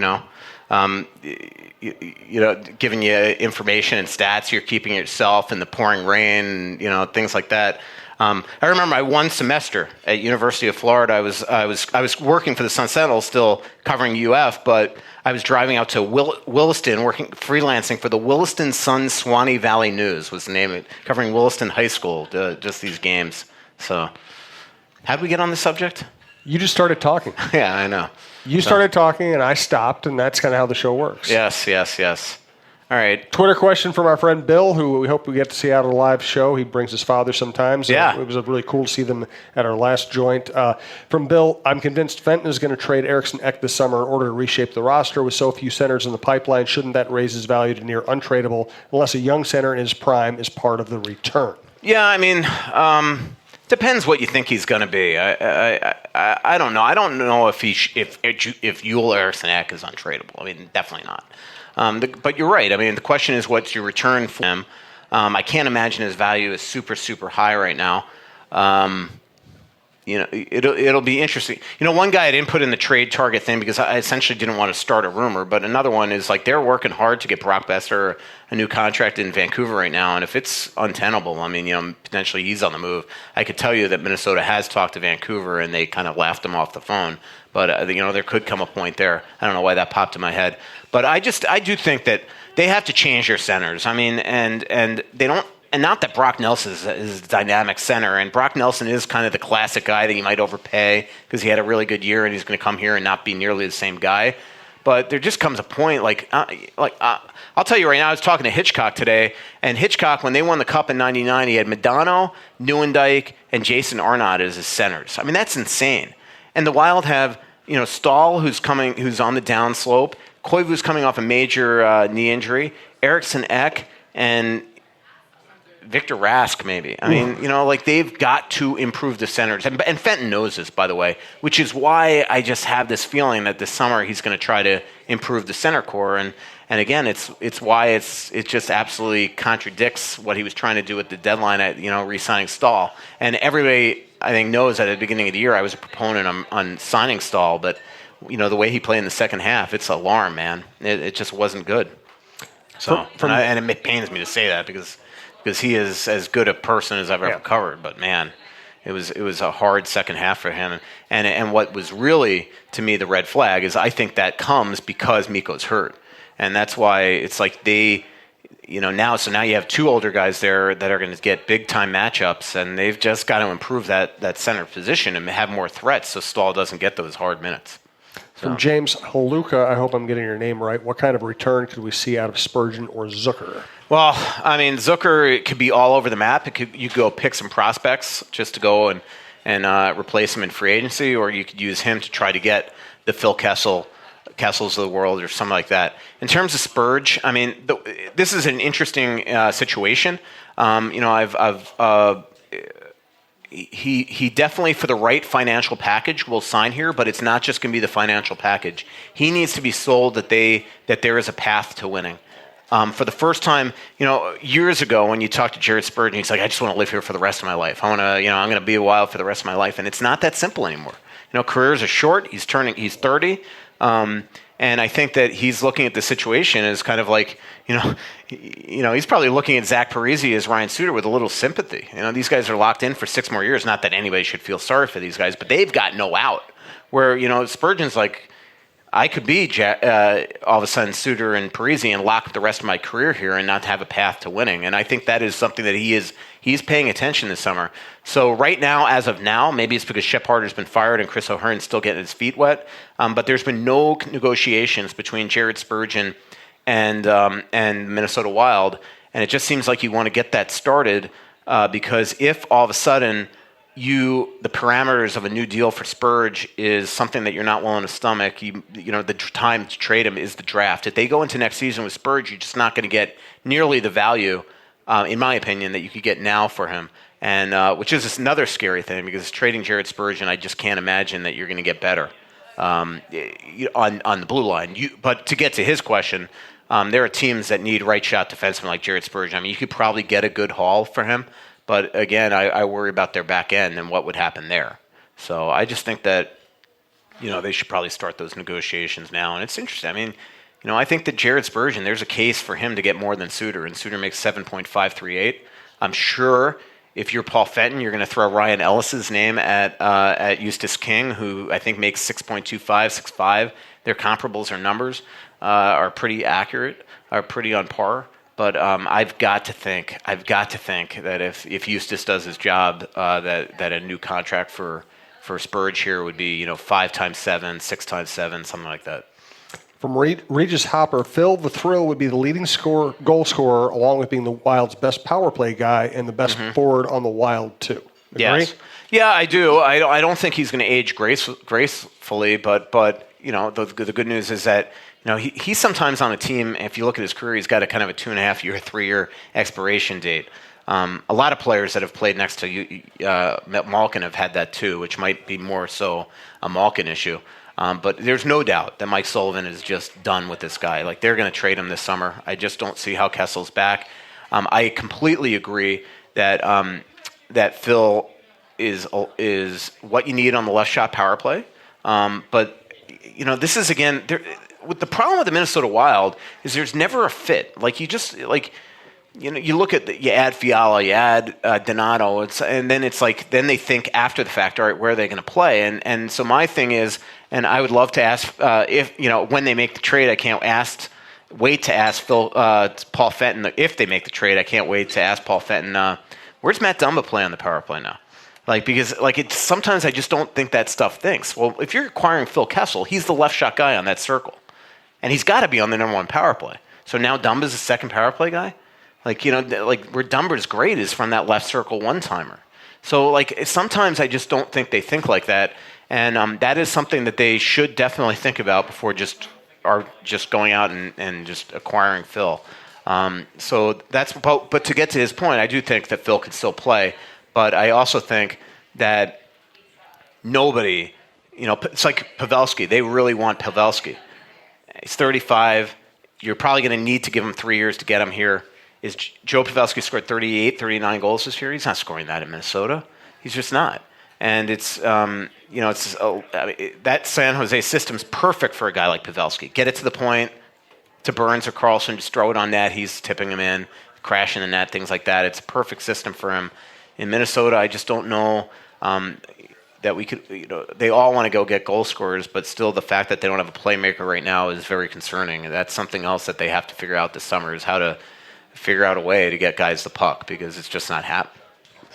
giving you information and stats. You're keeping it yourself in the pouring rain, things like that. I remember my one semester at University of Florida. I was working for the Sun Sentinel, still covering UF, but I was driving out to Williston, freelancing for the Williston Sun Swanee Valley News was the name of it, covering Williston High School, just these games. So, how'd we get on the subject? You just started talking. Yeah, I know. You started talking, and I stopped, and that's kind of how the show works. Yes. All right. Twitter question from our friend Bill, who we hope we get to see out at a live show. He brings his father sometimes. Yeah. It was really cool to see them at our last joint. From Bill, I'm convinced Fenton is going to trade Eriksson Ek this summer in order to reshape the roster. With so few centers in the pipeline, shouldn't that raise his value to near untradeable unless a young center in his prime is part of the return? Yeah, I mean, depends what you think he's going to be. I don't know. I don't know if Joel Eriksson Ek is untradeable. I mean, definitely not. But you're right. I mean, the question is, what's your return for him? I can't imagine his value is super, super high right now. It'll be interesting. One guy I didn't put in the trade target thing because I essentially didn't want to start a rumor, but another one is they're working hard to get Brock Besser a new contract in Vancouver right now, and if it's untenable, I mean, potentially he's on the move. I could tell you that Minnesota has talked to Vancouver, and they kind of laughed him off the phone. But there could come a point there. I don't know why that popped in my head, but I do think that they have to change their centers. I mean, and they don't. And not that Brock Nelson is a dynamic center, and Brock Nelson is kind of the classic guy that you might overpay because he had a really good year and he's going to come here and not be nearly the same guy. But there just comes a point, I'll tell you right now, I was talking to Hitchcock today, and Hitchcock, when they won the Cup in '99, he had Modano, Neuendijk, and Jason Arnott as his centers. I mean, that's insane. And the Wild have, Stahl, who's on the downslope, Koivu's coming off a major knee injury, Eriksson Ek, and Victor Rask, maybe. I mean, they've got to improve the centers. And Fenton knows this, by the way, which is why I just have this feeling that this summer he's going to try to improve the center core. And again, it's why it just absolutely contradicts what he was trying to do at the deadline at, re-signing Stahl. And everybody, I think, knows that at the beginning of the year I was a proponent on signing Stahl, but, the way he played in the second half, it's alarm, man. It just wasn't good. So, and it pains me to say that because he is as good a person as I've ever covered. But man, it was a hard second half for him. And what was really, to me, the red flag is I think that comes because Mikko's hurt. And that's why it's like they, now you have two older guys there that are going to get big time matchups, and they've just got to improve that center position and have more threats so Stahl doesn't get those hard minutes. From James Haluka, I hope I'm getting your name right. What kind of return could we see out of Spurgeon or Zucker? Well, I mean, Zucker, it could be all over the map. You could go pick some prospects just to go and replace him in free agency, or you could use him to try to get the Phil Kessels of the world or something like that. In terms of Spurge, I mean, this is an interesting situation. He definitely, for the right financial package, will sign here, but it's not just going to be the financial package. He needs to be sold that there is a path to winning. For the first time, years ago, when you talked to Jared Spurgeon, he's like, "I just want to live here for the rest of my life. I'm going to be a Wild for the rest of my life." And it's not that simple anymore. Careers are short. He's 30. And I think that he's looking at the situation as kind of like, he's probably looking at Zach Parise as Ryan Suter with a little sympathy. These guys are locked in for 6 more years. Not that anybody should feel sorry for these guys, but they've got no out. Where, Spurgeon's like, I could be all of a sudden Suter and Parise and lock the rest of my career here and not have a path to winning. And I think that is something that he's paying attention this summer. So right now, as of now, maybe it's because Shep Harder's been fired and Chris O'Hearn's still getting his feet wet. But there's been no negotiations between Jared Spurgeon and Minnesota Wild. And it just seems like you want to get that started because if all of a sudden the parameters of a new deal for Spurge is something that you're not willing to stomach. The time to trade him is the draft. If they go into next season with Spurge, you're just not going to get nearly the value, in my opinion, that you could get now for him. And which is another scary thing because trading Jared Spurgeon, I just can't imagine that you're going to get better on the blue line. But to get to his question, there are teams that need right shot defensemen like Jared Spurgeon. I mean, you could probably get a good haul for him, but again, I worry about their back end and what would happen there. So I just think that they should probably start those negotiations now. And it's interesting. I mean, I think that Jared Spurgeon, there's a case for him to get more than Suter, and Suter makes 7.538. I'm sure. If you're Paul Fenton, you're going to throw Ryan Ellis's name at Eustace King, who I think makes 6.25, 6.5. Their comparables or numbers are pretty accurate, are pretty on par. But I've got to think that if Eustace does his job, that a new contract for Spurge here would be 5 times 7, 6 times 7, something like that. From Regis Hopper, Phil the Thrill would be the leading goal scorer, along with being the Wild's best power play guy and the best forward on the Wild, too. Agree? Yes. Yeah, I do. I don't think he's going to age gracefully, but the good news is that he's sometimes on a team, if you look at his career, he's got a kind of a 2.5-year, 3-year expiration date. A lot of players that have played next to Malkin have had that too, which might be more so a Malkin issue. But there's no doubt that Mike Sullivan is just done with this guy. Like, they're going to trade him this summer. I just don't see how Kessel's back. I completely agree that that Phil is what you need on the left shot power play. But this is again the problem with the Minnesota Wild is there's never a fit. Like, you just you look at you add Fiala, you add Donato, and then it's like then they think after the fact, all right, where are they going to play? And so my thing is, and I would love to ask if when they make the trade, I can't wait to ask Paul Fenton if they make the trade. I can't wait to ask Paul Fenton where's Matt Dumba play on the power play now? Because sometimes I just don't think that stuff thinks. Well, if you're acquiring Phil Kessel, he's the left shot guy on that circle, and he's got to be on the number 1 power play. So now Dumba's the second power play guy. Where Dumba's great is from that left circle one-timer. So, sometimes I just don't think they think like that. And that is something that they should definitely think about before just going out and just acquiring Phil. So that's, but to get to his point, I do think that Phil could still play. But I also think that nobody, it's like Pavelski. They really want Pavelski. He's 35. You're probably going to need to give him 3 years to get him here. Is Joe Pavelski scored 38, 39 goals this year? He's not scoring that in Minnesota. He's just not. And it's, that San Jose system's perfect for a guy like Pavelski. Get it to the point, to Burns or Carlson, just throw it on net. He's tipping him in, crashing the net, things like that. It's a perfect system for him. In Minnesota, I just don't know that we could, they all want to go get goal scorers, but still the fact that they don't have a playmaker right now is very concerning. And that's something else that they have to figure out this summer is how to figure out a way to get guys the puck because it's just not happening.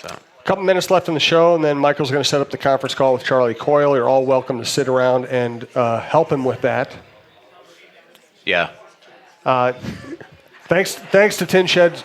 So. A couple minutes left in the show, and then Michael's going to set up the conference call with Charlie Coyle. You're all welcome to sit around and help him with that. Yeah. Thanks to Tin Shed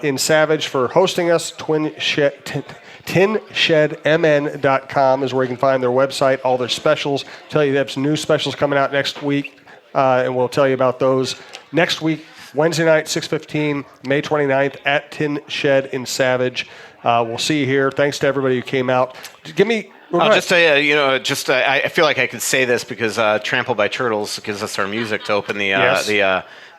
in Savage for hosting us. TinShedMN.com is where you can find their website, all their specials. Tell you they have some new specials coming out next week, and we'll tell you about those next week. Wednesday night, 6:15, May 29th at Tin Shed in Savage. We'll see you here. Thanks to everybody who came out. Give me. I'll just tell you, I feel like I could say this because Trampled by Turtles gives us our music to open the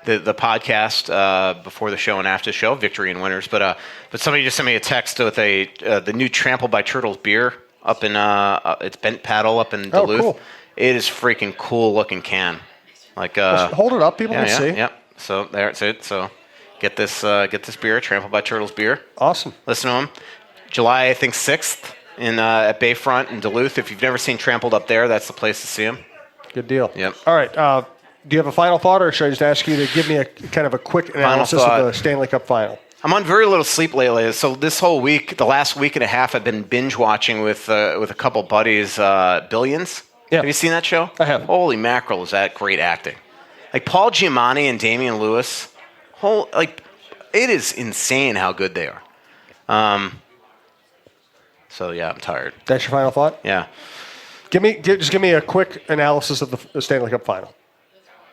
podcast before the show and after the show, victory and winners. But somebody just sent me a text with the new Trampled by Turtles beer up in it's Bent Paddle up in Duluth. Oh, cool. It is freaking cool looking can. Hold it up, people can see. Yeah. So that's it. So get this beer, Trampled by Turtles beer. Awesome. Listen to them. July, I think 6th at Bayfront in Duluth. If you've never seen Trampled up there, that's the place to see them. Good deal. Yep. All right. Do you have a final thought, or should I just ask you to give me a kind of a quick analysis of the Stanley Cup final? I'm on very little sleep lately. So this whole week, the last week and a half, I've been binge watching with a couple buddies, Billions. Yeah. Have you seen that show? I have. Holy mackerel, is that great acting. Paul Giamatti and Damian Lewis, it is insane how good they are. So yeah, I'm tired. That's your final thought? Yeah. Just give me a quick analysis of the Stanley Cup final.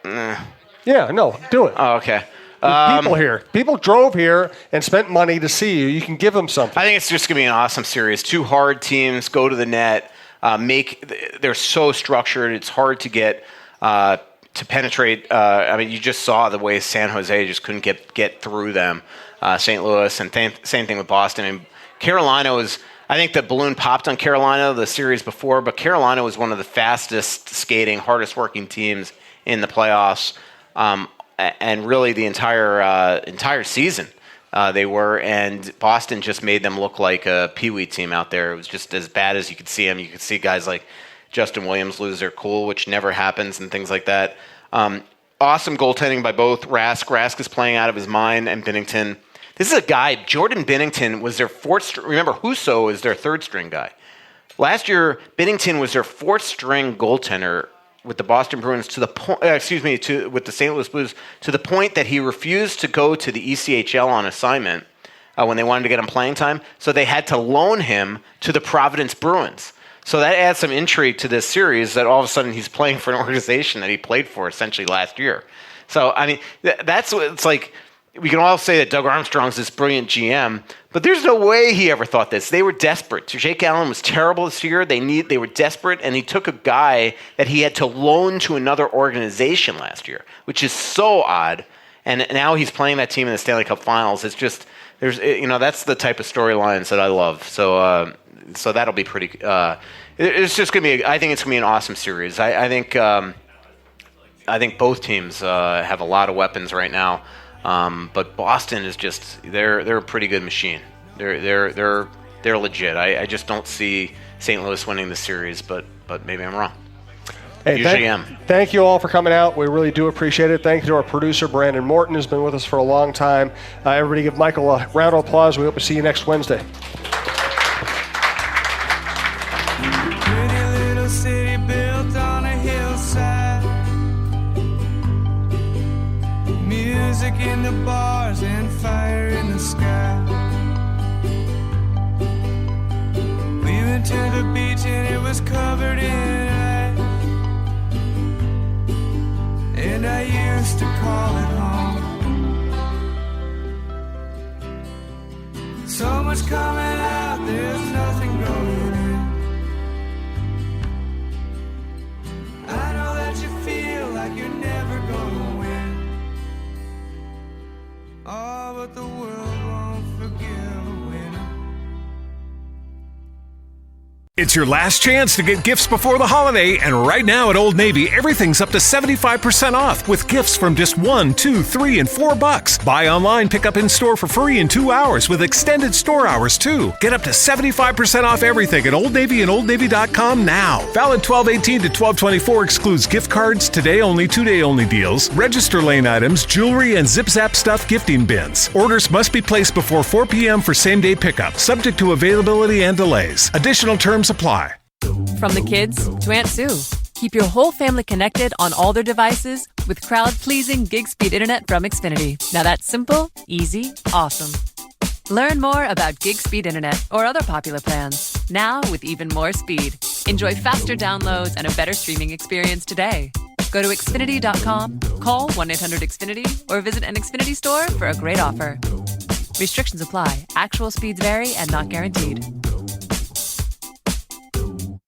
Nah. Yeah, no, do it. Oh, okay. People here. People drove here and spent money to see you. You can give them something. I think it's just going to be an awesome series. Two hard teams go to the net. They're so structured. It's hard to get to penetrate. I mean, you just saw the way San Jose just couldn't get through them. St. Louis, and same thing with Boston. And Carolina was. I think the balloon popped on Carolina the series before, but Carolina was one of the fastest skating, hardest working teams in the playoffs, and really the entire season they were. And Boston just made them look like a peewee team out there. It was just as bad as you could see them. You could see guys like Justin Williams lose their cool, which never happens, and things like that. Awesome goaltending by both. Rask is playing out of his mind, and Binnington. This is a guy, Jordan Binnington was their fourth. Remember, Russo is their third string guy. Last year, Binnington was their fourth string goaltender with the Boston Bruins with the St. Louis Blues, to the point that he refused to go to the ECHL on assignment when they wanted to get him playing time. So they had to loan him to the Providence Bruins. So that adds some intrigue to this series that all of a sudden he's playing for an organization that he played for essentially last year. So, I mean, that's what it's like. We can all say that Doug Armstrong's this brilliant GM, but there's no way he ever thought this. They were desperate. Jake Allen was terrible this year. They were desperate, and he took a guy that he had to loan to another organization last year, which is so odd. And now he's playing that team in the Stanley Cup Finals. It's just that's the type of storylines that I love. So that'll be pretty. It's just gonna be. I think it's gonna be an awesome series. I think both teams have a lot of weapons right now. But Boston is they're a pretty good machine. They're legit. I just don't see St. Louis winning the series, but maybe I'm wrong. Hey, Usually am. Thank you all for coming out. We really do appreciate it. Thank you to our producer, Brandon Morton, who's been with us for a long time. Everybody give Michael a round of applause. We hope to see you next Wednesday. Pretty little city built on a hillside. Music in the bars and fire in the sky. We went to the beach and it was covered in ice, and I used to call it home. So much coming out, there's nothing going in. I know that you feel like you're never gonna win. Oh, but the world won't forgive a winner. It's your last chance to get gifts before the holiday, and right now at Old Navy, everything's up to 75% off with gifts from just $1, $2, $3, and $4. Buy online, pick up in store for free in 2 hours with extended store hours too. Get up to 75% off everything at Old Navy and OldNavy.com now. Valid 12/18 to 12/24, excludes gift cards, today only, 2-day only deals, register lane items, jewelry, and Zip Zap Stuff gifting bins. Orders must be placed before 4 p.m. for same-day pickup, subject to availability and delays. Additional terms apply. From the kids to Aunt Sue, keep your whole family connected on all their devices with crowd-pleasing gig speed internet from Xfinity. Now that's simple, easy, awesome. Learn more about gig speed internet or other popular plans, now with even more speed. Enjoy faster downloads and a better streaming experience today. Go to Xfinity.com, call 1-800-XFINITY, or visit an Xfinity store for a great offer. Restrictions apply. Actual speeds vary and not guaranteed.